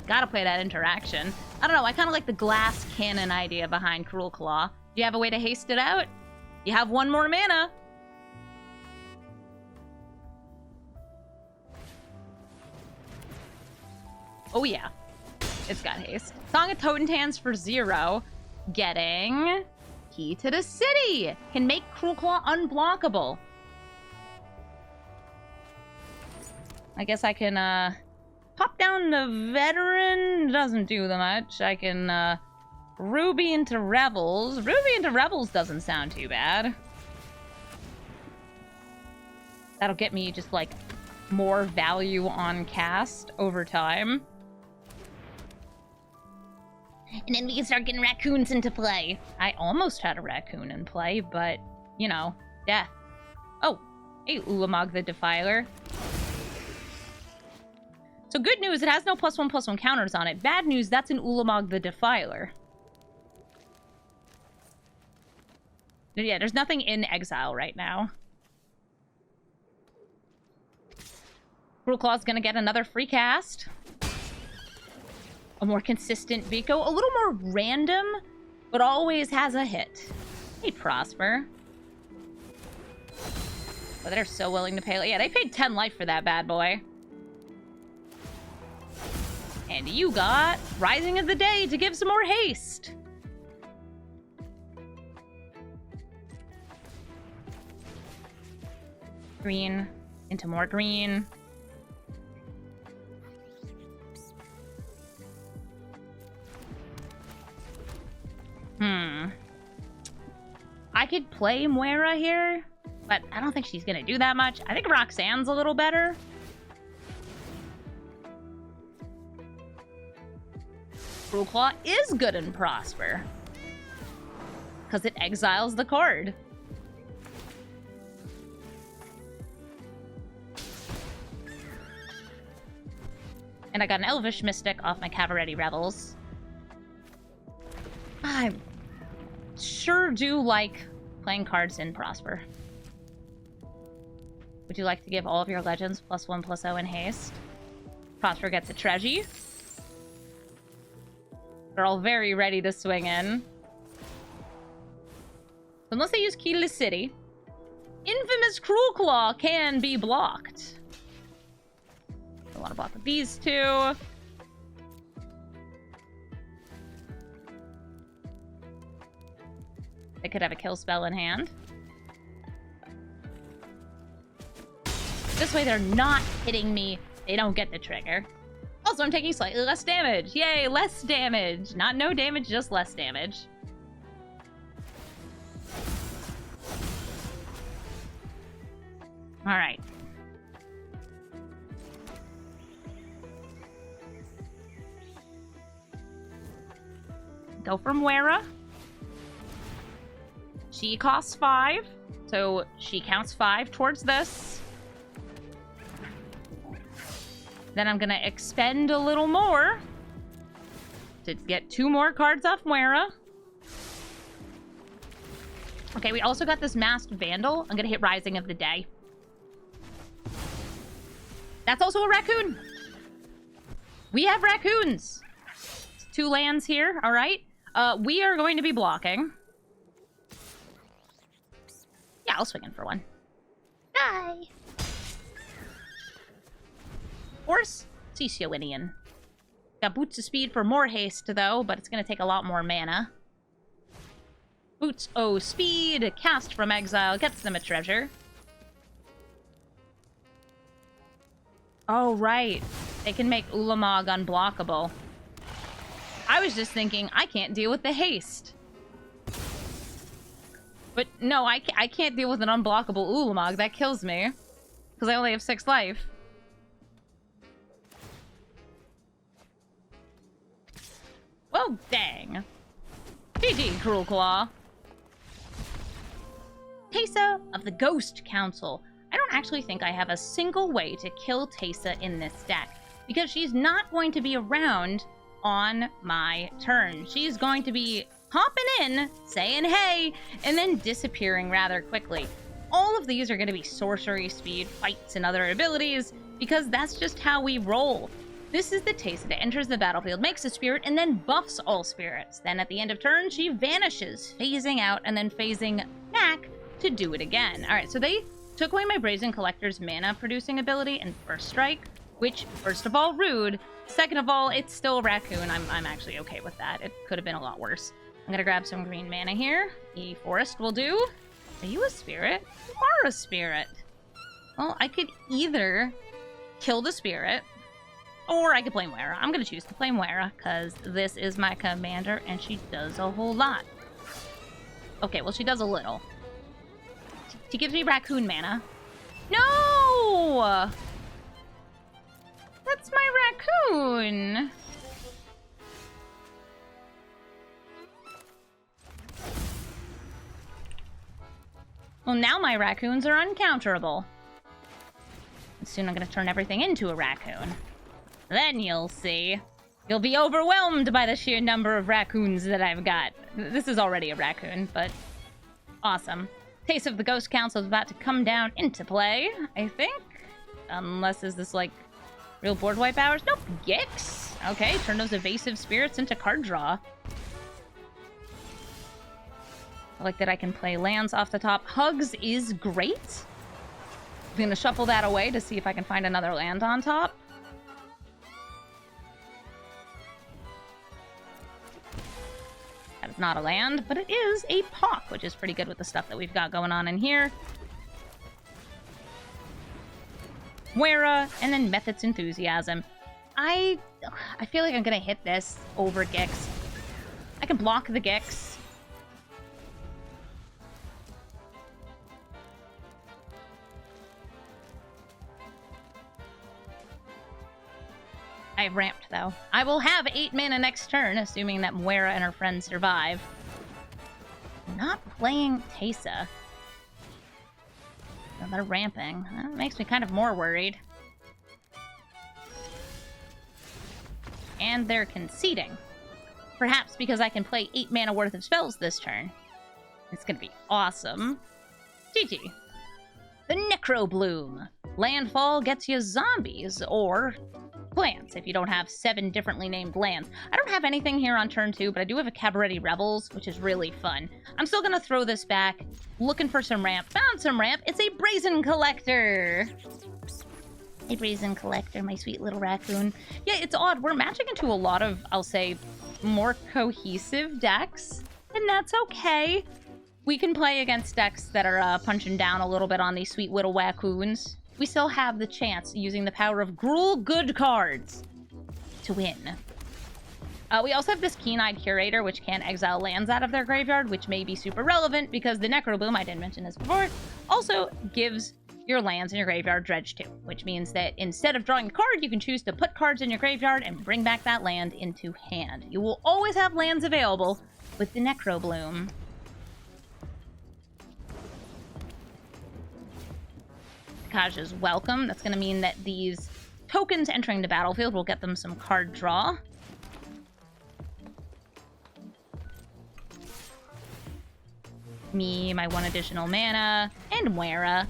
Gotta play that interaction. I don't know, I kind of like the glass cannon idea behind Cruel Claw. Do you have a way to haste it out? You have 1 more mana. Oh yeah, it's got haste. Song of Totentans for 0. Getting Key to the City. Can make Cruel Claw unblockable. I guess I can pop down the Veteran. Doesn't do that much. I can Ruby into Rebels. Ruby into Rebels doesn't sound too bad. That'll get me just like more value on cast over time. And then we can start getting raccoons into play. I almost had a raccoon in play, but, you know, death. Oh, hey, Ulamog the Defiler. So good news, it has no +1/+1 counters on it. Bad news, that's an Ulamog the Defiler. Yeah, there's nothing in exile right now. Cruel Claw's gonna get another free cast. A more consistent Vico. A little more random, but always has a hit. Hey, Prosper. Oh, they're so willing to pay. Yeah, they paid 10 life for that bad boy. And you got Rising of the Day to give some more haste. Green into more green. I could play Muerra here, but I don't think she's gonna do that much. I think Roxanne's a little better. Cruel Claw is good in Prosper. because it exiles the card. And I got an Elvish Mystic off my Cavalry Rebels. I sure do like playing cards in Prosper. Would you like to give all of your legends +1/+0 in haste? Prosper gets a Treasure. They're all very ready to swing in. Unless they use Key to the City, Infamous Cruel Claw can be blocked. I want to block with these two. They could have a kill spell in hand. This way they're not hitting me. They don't get the trigger. Also, I'm taking slightly less damage. Yay, less damage. Not no damage, just less damage. All right. Go for Muerra. She costs 5, so she counts 5 towards this. Then I'm gonna expend a little more to get 2 more cards off Muerra. Okay, we also got this Masked Vandal. I'm gonna hit Rising of the Day. That's also a raccoon. We have raccoons. 2 lands here, all right? We are going to be blocking. Yeah, I'll swing in for 1. Die. Horse, Cecilian. Got Boots of Speed for more haste, though, but it's going to take a lot more mana. Boots O Speed, cast from exile, gets them a treasure. Oh, right. They can make Ulamog unblockable. I was just thinking, I can't deal with the haste. But no, I can't deal with an unblockable Ulamog. That kills me. Because I only have 6 life. Well, dang. GG, Cruel Claw. Teysa of the Ghost Council. I don't actually think I have a single way to kill Teysa in this deck, because she's not going to be around on my turn. She's going to be hopping in, saying hey, and then disappearing rather quickly. All of these are going to be sorcery, speed, fights, and other abilities, because that's just how we roll. This is the Teysa that enters the battlefield, makes a spirit, and then buffs all spirits. Then at the end of turn, she vanishes, phasing out, and then phasing back to do it again. Alright, so they took away my Brazen Collector's mana-producing ability in First Strike, which, first of all, rude. Second of all, it's still a raccoon. I'm actually okay with that. It could have been a lot worse. I'm gonna grab some green mana here. The Forest will do. Are you a spirit? You are a spirit. Well, I could either kill the spirit, or I could play Muerra. I'm gonna choose to play Muerra, because this is my commander, and she does a whole lot. Okay, well, she does a little. She gives me raccoon mana. No! That's my raccoon! Well, now my raccoons are uncounterable. And soon I'm gonna turn everything into a raccoon. Then you'll see. You'll be overwhelmed by the sheer number of raccoons that I've got. This is already a raccoon, but awesome. Taste of the Ghost Council is about to come down into play, I think. Unless is this like real board wipe hours? Nope, Gix. Okay, turn those evasive spirits into card draw. I like that I can play lands off the top. Hugs is great. I'm gonna shuffle that away to see if I can find another land on top. That is not a land, but it is a Pock, which is pretty good with the stuff that we've got going on in here. Muerra, and then Method's Enthusiasm. I feel like I'm gonna hit this over Gix. I can block the Gix. I've ramped, though. I will have 8 mana next turn, assuming that Muerra and her friends survive. not playing Tesa. Oh, they're ramping. That makes me kind of more worried. And they're conceding. Perhaps because I can play 8 mana worth of spells this turn. It's gonna be awesome. GG. The Necro Bloom. Landfall gets you zombies or plants if you don't have 7 differently named lands. I don't have anything here on turn 2, but I do have a Cabaret Rebels, which is really fun. I'm still gonna throw this back, looking for some ramp. Found some ramp. It's a Brazen Collector. A Brazen Collector, my sweet little raccoon. Yeah, it's odd. We're matching into a lot of, I'll say, more cohesive decks, and that's okay. We can play against decks that are punching down a little bit on these sweet little raccoons. We still have the chance, using the power of Gruul good cards, to win. We also have this Keen-Eyed Curator, which can exile lands out of their graveyard, which may be super relevant because the Necrobloom, I didn't mention this before, also gives your lands in your graveyard dredge too, which means that instead of drawing a card, you can choose to put cards in your graveyard and bring back that land into hand. You will always have lands available with the Necrobloom. Kaja's welcome. That's going to mean that these tokens entering the battlefield will get them some card draw. Me, my 1 additional mana, and Muerra.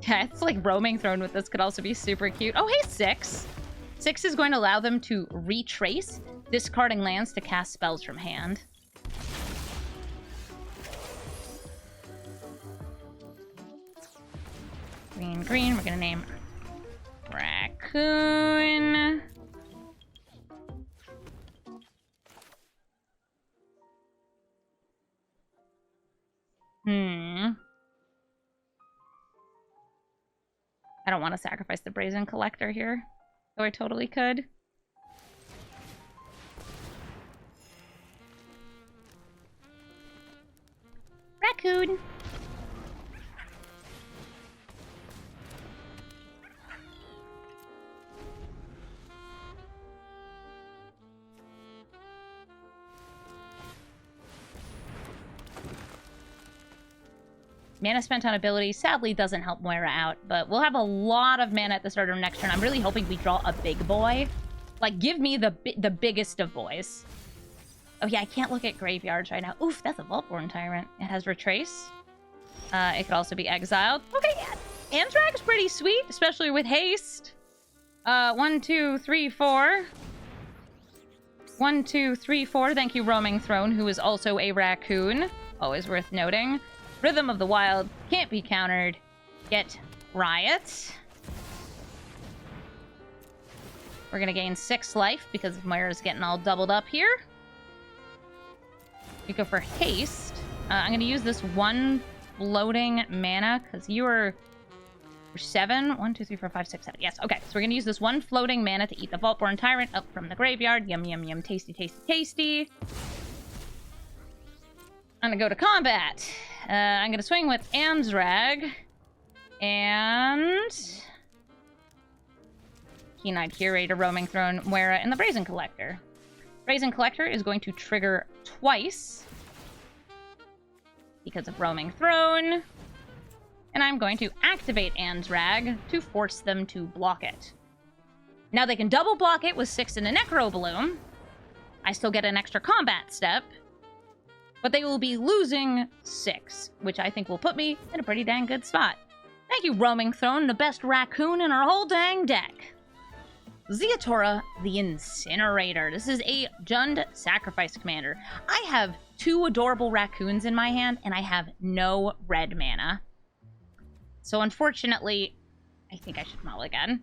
Yeah, it's like Roaming Throne with this could also be super cute. Oh, hey, 6. 6 is going to allow them to retrace, discarding lands to cast spells from hand. Green, green. We're gonna name Raccoon. I don't want to sacrifice the Brazen Collector here, though I totally could. Raccoon. Mana spent on abilities sadly doesn't help Muerra out, but we'll have a lot of mana at the start of next turn. I'm really hoping we draw a big boy. Like, give me the biggest of boys. Oh yeah, I can't look at graveyards right now. Oof, that's a Vaultborn Tyrant. It has Retrace. It could also be exiled. Okay, yeah. Anthrax pretty sweet, especially with haste. 1, 2, 3, 4. 1, 2, 3, 4. Thank you, Roaming Throne, who is also a raccoon. Always worth noting. Rhythm of the Wild can't be countered. Get Riot. We're gonna gain 6 life because Muerra's getting all doubled up here. We go for haste. I'm gonna use this 1 floating mana because you are 7. 1, 2, 3, 4, 5, 6, 7. Yes, okay. So we're gonna use this 1 floating mana to eat the Vaultborn Tyrant up from the graveyard. Yum, yum, yum. Tasty, tasty, tasty. I'm gonna go to combat. I'm gonna swing with Amzrag and Keen-Eyed Curator, Roaming Throne, Muerra, and the Brazen Collector. Brazen Collector is going to trigger twice because of Roaming Throne, and I'm going to activate Amzrag to force them to block it. Now they can double block it with 6 and a Necrobloom. I still get an extra combat step. But they will be losing 6, which I think will put me in a pretty dang good spot. Thank you, Roaming Throne, the best raccoon in our whole dang deck. Zeatora, the Incinerator. This is a Jund Sacrifice commander. I have 2 adorable raccoons in my hand, and I have no red mana. So unfortunately, I think I should mulligan.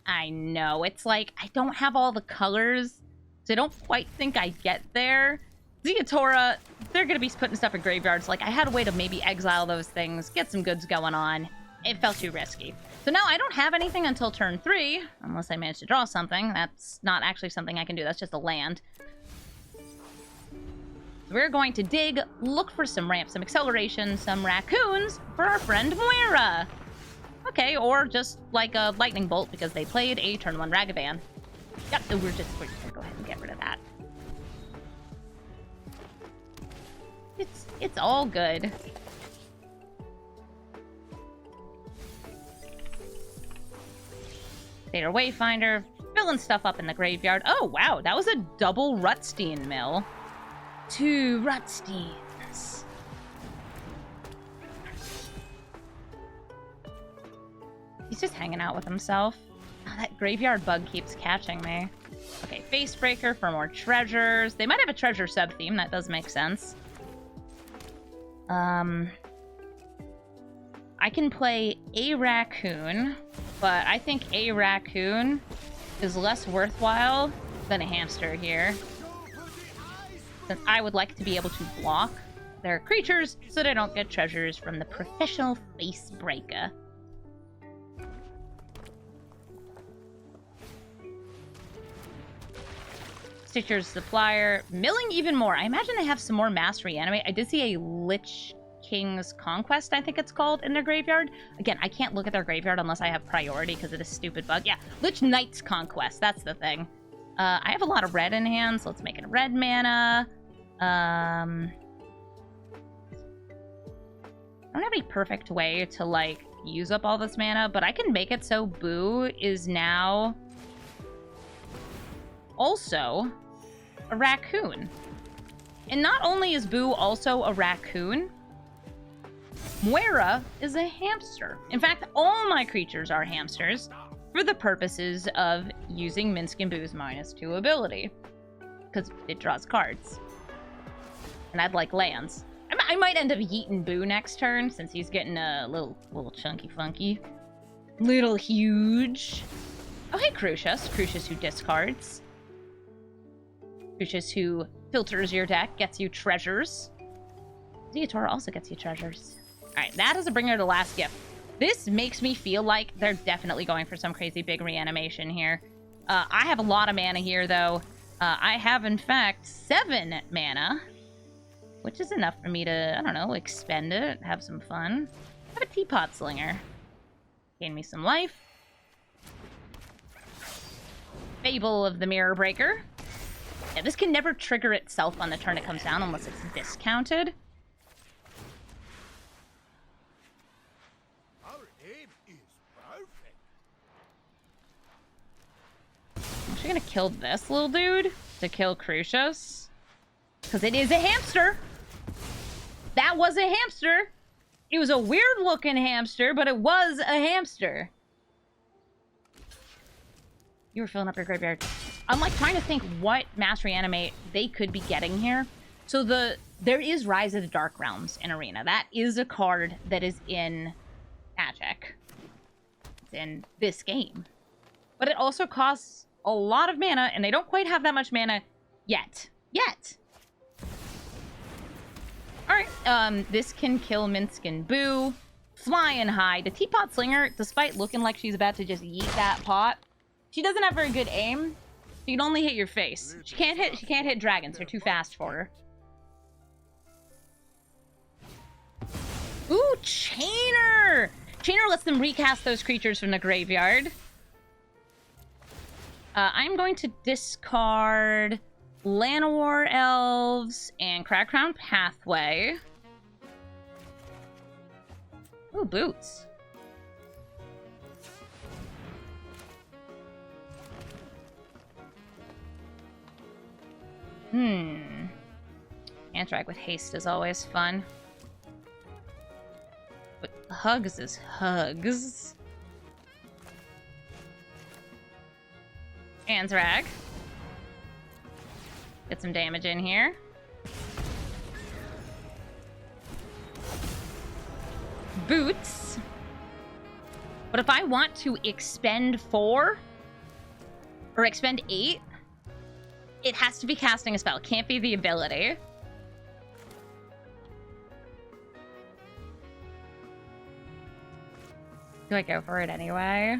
I know, it's like, I don't have all the colors, so I don't quite think I get there. Zeatora, they're going to be putting stuff in graveyards. Like, I had a way to maybe exile those things, get some goods going on. It felt too risky. So now I don't have anything until turn 3, unless I manage to draw something. That's not actually something I can do. That's just a land. So we're going to dig, look for some ramp, some acceleration, some raccoons for our friend Muerra. Okay, or just like a lightning bolt because they played a turn 1 Ragavan. Yep, so we're just going to go ahead and get rid of that. It's all good. Data Wayfinder, filling stuff up in the graveyard. Oh, wow, that was a double Rutstein mill. 2 Rutsteins. He's just hanging out with himself. Oh, that graveyard bug keeps catching me. Okay, Facebreaker for more treasures. They might have a treasure sub-theme. That does make sense. I can play a Raccoon, but I think a Raccoon is less worthwhile than a hamster here. Since I would like to be able to block their creatures so they don't get treasures from the professional Facebreaker. Stitcher's Supplier. Milling even more. I imagine they have some more mass reanimate. I did see a Lich King's Conquest, I think it's called, in their graveyard. Again, I can't look at their graveyard unless I have priority because of this stupid bug. Yeah, Lich Knight's Conquest. That's the thing. I have a lot of red in hand, so let's make it a red mana. I don't have any perfect way to, like, use up all this mana, but I can make it so Boo is now also a raccoon. And not only is Boo also a raccoon, Muerra is a hamster. In fact, all my creatures are hamsters for the purposes of using Minsk and Boo's -2 ability. Because it draws cards. And I'd like lands. I might end up yeeting Boo next turn since he's getting a little chunky funky. Little huge. Oh, hey, Crucius. Crucius who discards. Crucius who filters your deck, gets you treasures. Zeator also gets you treasures. Alright, that is a bringer to last gift. This makes me feel like they're definitely going for some crazy big reanimation here. I have a lot of mana here, though. I have, in fact, 7 mana, which is enough for me to, I don't know, expend it, have some fun. Have a Teapot Slinger. Gain me some life. Fable of the Mirror Breaker. Yeah, this can never trigger itself on the turn it comes down unless it's discounted. Our aim is perfect. I'm actually gonna kill this little dude to kill Crucius. Because it is a hamster! That was a hamster! It was a weird-looking hamster, but it was a hamster. You were filling up your graveyard. I'm like trying to think what mass reanimate they could be getting here. So there is Rise of the Dark Realms in Arena. That is a card that is in Magic. It's in this game. But it also costs a lot of mana, and they don't quite have that much mana yet. Alright, this can kill Minsk and Boo. Flying high. The Teapot Slinger, despite looking like she's about to just yeet that pot, she doesn't have very good aim. She can only hit your face. She can't hit dragons. They're too fast for her. Ooh, Chainer! Chainer lets them recast those creatures from the graveyard. I'm going to discard Llanowar Elves and Cragcrown Pathway. Ooh, Boots. Antrag with haste is always fun. But hugs is hugs. Antrag. Get some damage in here. Boots. But if I want to expend 4 or expend 8, it has to be casting a spell. It can't be the ability. Do I go for it anyway?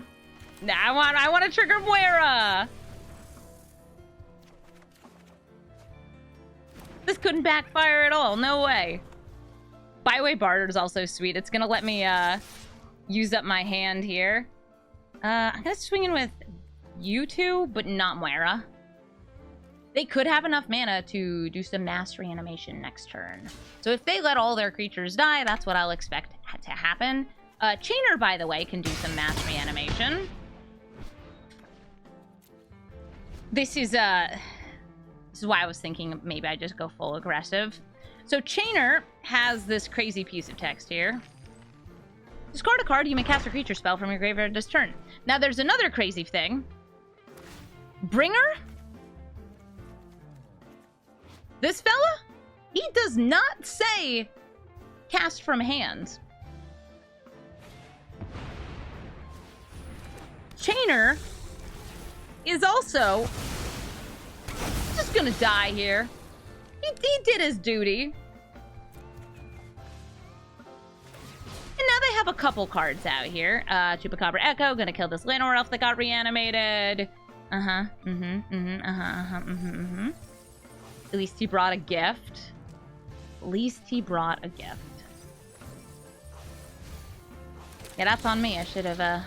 Nah, I want to trigger Muerra! This couldn't backfire at all. No way. Byway Barter is also sweet. It's gonna let me use up my hand here. I'm gonna swing in with you two, but not Muerra. they could have enough mana to do some mass reanimation next turn. So if they let all their creatures die, that's what I'll expect to happen. Chainer, by the way, can do some mass reanimation. This is why I was thinking maybe I just go full aggressive. So Chainer has this crazy piece of text here. Discard a card, you may cast a creature spell from your graveyard this turn. Now there's another crazy thing. Bringer? This fella? He does not say cast from hand. Chainer is also just gonna die here. He did his duty. And now they have a couple cards out here. Chupacabra Echo, gonna kill this Llanowar Elf that got reanimated. At least he brought a gift. At least he brought a gift. Yeah, that's on me. I should have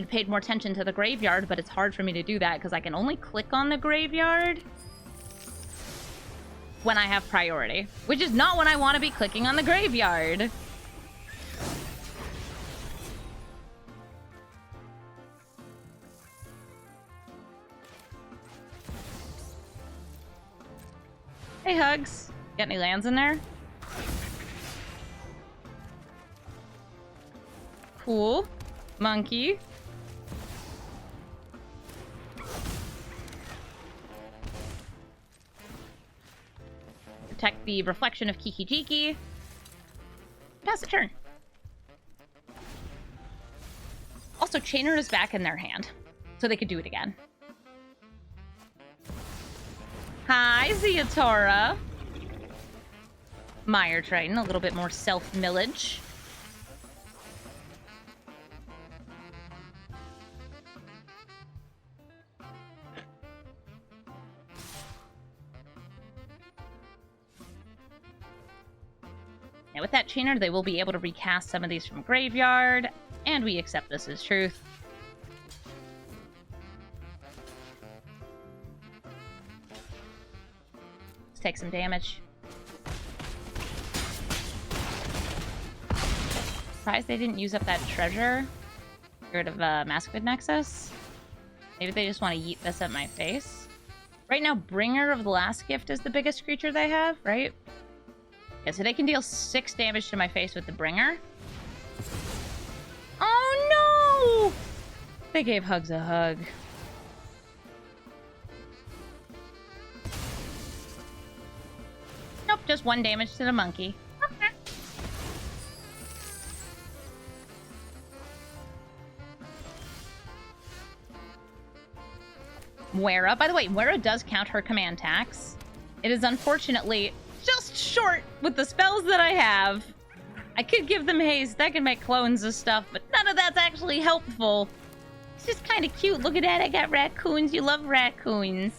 paid more attention to the graveyard, but it's hard for me to do that because I can only click on the graveyard when I have priority, which is not when I want to be clicking on the graveyard. Hey, Hugs. Got any lands in there? Cool. Monkey. Protect the reflection of Kiki Jiki. Pass the turn. Also, Chainer is back in their hand, so they could do it again. Hi, Ziatora. Mire Triton, a little bit more self-millage. Now, with that Chainer, they will be able to recast some of these from graveyard, and we accept this as truth. Let's take some damage. Surprised they didn't use up that treasure. Get rid of Maskwood Nexus. Maybe they just want to yeet this at my face. Right now, Bringer of the Last Gift is the biggest creature they have, right? Yeah, so they can deal 6 damage to my face with the Bringer. Oh no! They gave Hugs a hug. Nope, just 1 damage to the monkey. Okay. Muerra. By the way, Muerra does count her command tax. It is unfortunately just short with the spells that I have. I could give them haste. I can make clones of stuff, but none of that's actually helpful. It's just kind of cute. Look at that. I got raccoons. You love raccoons.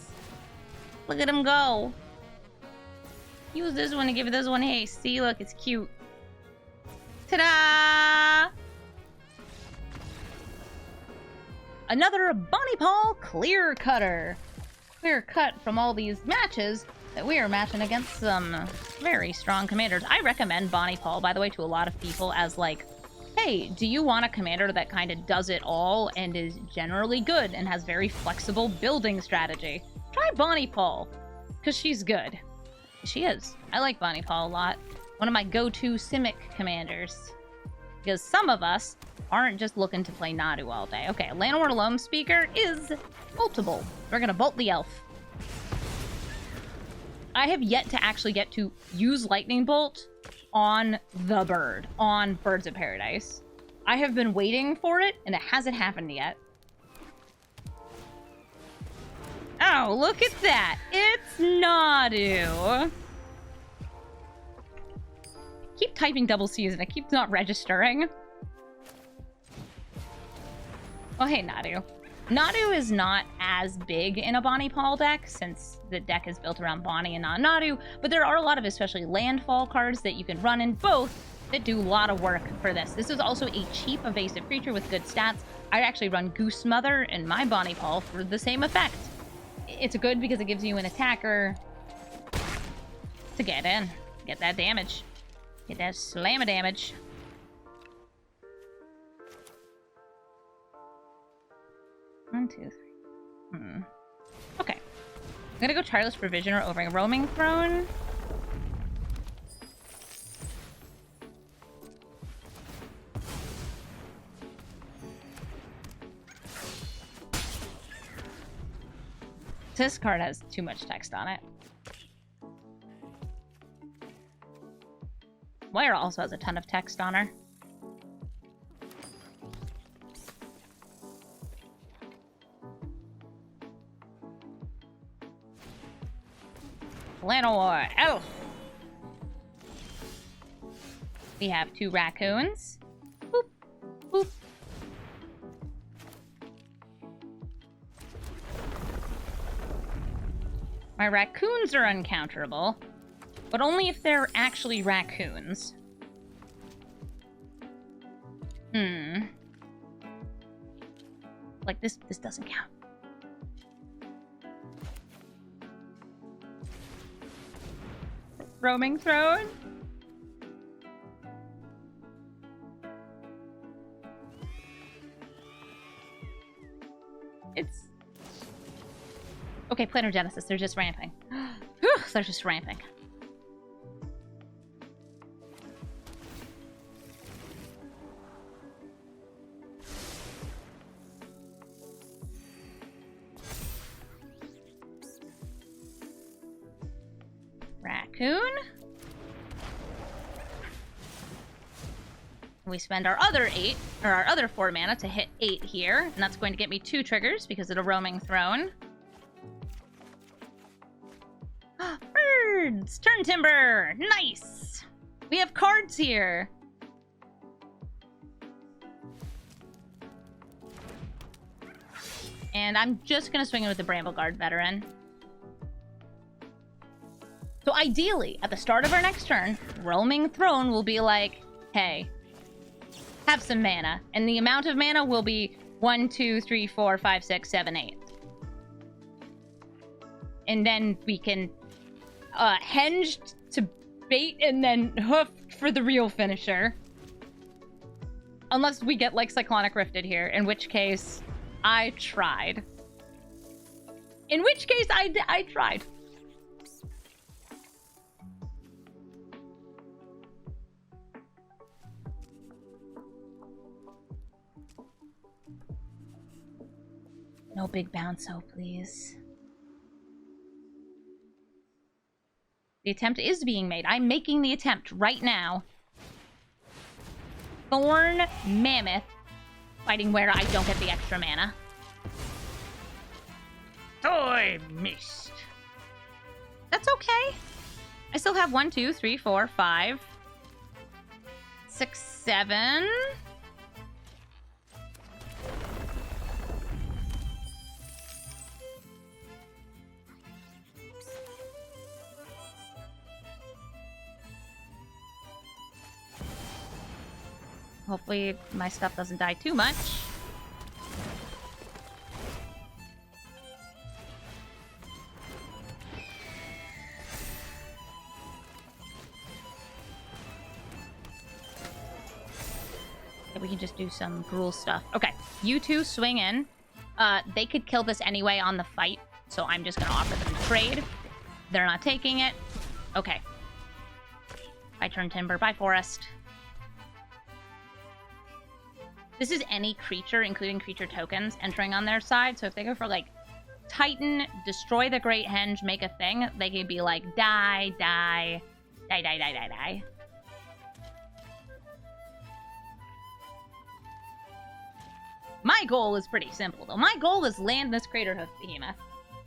Look at them go. Use this one to give this one haste. See, look, it's cute. Ta-da! Another Bonnie Paul Clear Cutter. Clear cut from all these matches that we are matching against some very strong commanders. I recommend Bonnie Paul, by the way, to a lot of people as like, hey, do you want a commander that kind of does it all and is generally good and has very flexible building strategy? Try Bonnie Paul, because she's good. She is. I like Bonnie Paul a lot. One of my go-to Simic commanders. Because some of us aren't just looking to play Nadu all day. Okay, Llanowar Loam Speaker is ultable. We're gonna bolt the elf. I have yet to actually get to use Lightning Bolt on the bird, on Birds of Paradise. I have been waiting for it, and it hasn't happened yet. Oh, look at that! It's Nadu! Keep typing double C's and it keeps not registering. Oh, hey, Nadu. Nadu is not as big in a Bonnie Paul deck, since the deck is built around Bonnie and not Nadu, but there are a lot of especially landfall cards that you can run in both that do a lot of work for this. This is also a cheap evasive creature with good stats. I actually run Goose Mother in my Bonnie Paul for the same effect. it's good because it gives you an attacker to get in. Get that damage. Get that slam of damage. One, two, three. Okay. I'm gonna go Tireless Provisioner over a Roaming Throne. This card has too much text on it. Muerra also has a ton of text on her. Llanowar Elf. We have 2 Raccoons. Boop, boop. My Raccoons are uncounterable, but only if they're actually Raccoons. Like, this doesn't count. Roaming Throne? It's... Okay, Planar Genesis, they're just ramping. Whew, they're just ramping. Raccoon. We spend our other 8, or our other 4 mana to hit 8 here, and that's going to get me 2 triggers because of the Roaming Throne. Birds! Turn Timber! Nice! We have cards here! And I'm just gonna swing in with the Brambleguard Veteran. So ideally, at the start of our next turn, Roaming Throne will be like, hey, have some mana. And the amount of mana will be 1, 2, 3, 4, 5, 6, 7, 8. And then we can henge to bait and then hoof for the real finisher. Unless we get, like, Cyclonic Rifted here, in which case, I tried. In which case, I tried. No big bounce-o, please. The attempt is being made. I'm making the attempt right now. Thorn Mammoth fighting where I don't get the extra mana. I missed. That's okay. I still have 1, 2, 3, 4, 5, 6, 7. Hopefully my stuff doesn't die too much. We can just do some Gruul stuff. Okay, you two swing in. They could kill this anyway on the fight, so I'm just gonna offer them to trade. They're not taking it. Okay. I turn Timber. Bye, Forest. This is any creature, including creature tokens, entering on their side. So if they go for, like, Titan, destroy the Great Henge, make a thing, they could be like, die, die, die, die, die, die, die. My goal is pretty simple, though. My goal is land this Craterhoof Behemoth.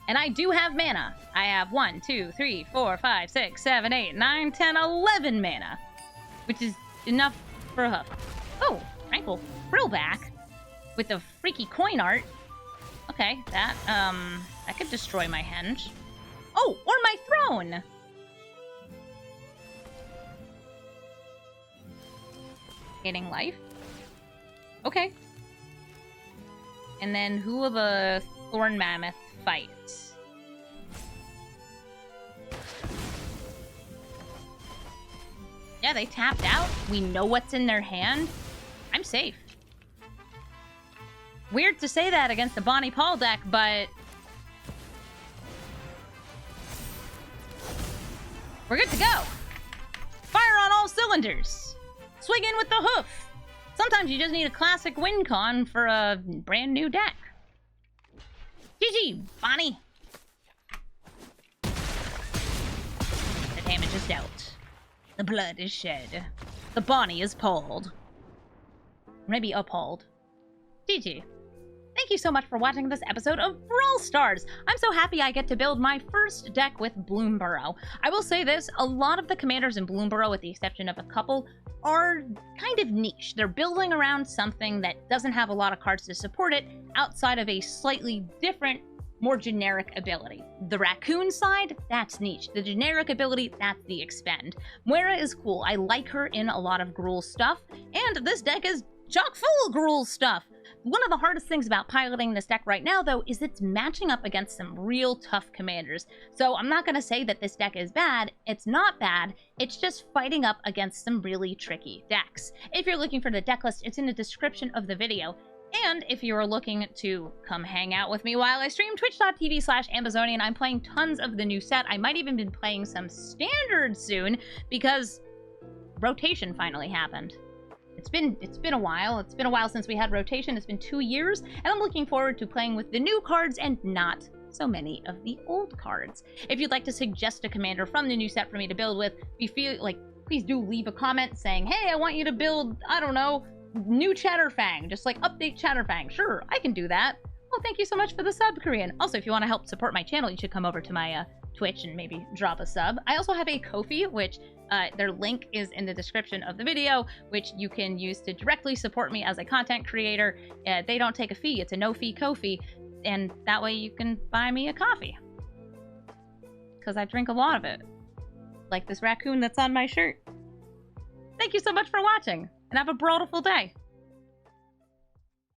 And I do have mana. I have 1, 2, 3, 4, 5, 6, 7, 8, 9, 10, 11 mana. Which is enough for a hoof. Oh, Rankle Frillback with the freaky coin art. Okay, that could destroy my henge. Oh, or my throne! Gaining life. Okay. And then who will the Thorn Mammoth fight? Yeah, they tapped out. We know what's in their hand. I'm safe. Weird to say that against the Bonnie Paul deck, but we're good to go. Fire on all cylinders. Swing in with the hoof. Sometimes you just need a classic win con for a brand new deck. GG, Bonnie. The damage is dealt. The blood is shed. The Bonnie is pulled. Maybe appalled. GG. Thank you so much for watching this episode of Brawl Stars. I'm so happy I get to build my first deck with Bloomburrow. I will say this, a lot of the commanders in Bloomburrow, with the exception of a couple, are kind of niche. They're building around something that doesn't have a lot of cards to support it outside of a slightly different, more generic ability. The Raccoon side, that's niche. The generic ability, that's the expend. Muerra is cool. I like her in a lot of Gruul stuff, and this deck is chock full of Gruul stuff. One of the hardest things about piloting this deck right now, though, is it's matching up against some real tough commanders. So I'm not going to say that this deck is bad. It's not bad. It's just fighting up against some really tricky decks. If you're looking for the deck list, it's in the description of the video. And if you're looking to come hang out with me while I stream, twitch.tv/Ambazonian, I'm playing tons of the new set. I might even be playing some standard soon because rotation finally happened. It's been a while. It's been a while since we had rotation. It's been 2 years, and I'm looking forward to playing with the new cards and not so many of the old cards. If you'd like to suggest a commander from the new set for me to build with, please do leave a comment saying, hey, I want you to build, I don't know, new Chatterfang. Just like update Chatterfang. Sure, I can do that. Well, thank you so much for the sub, Korean. Also, if you want to help support my channel, you should come over to my Twitch and maybe drop a sub. I also have a Ko-fi, which their link is in the description of the video, which you can use to directly support me as a content creator. They don't take a fee. It's a no-fee Ko-fi, and that way you can buy me a coffee. Because I drink a lot of it. Like this raccoon that's on my shirt. Thank you so much for watching, and have a brawlful day.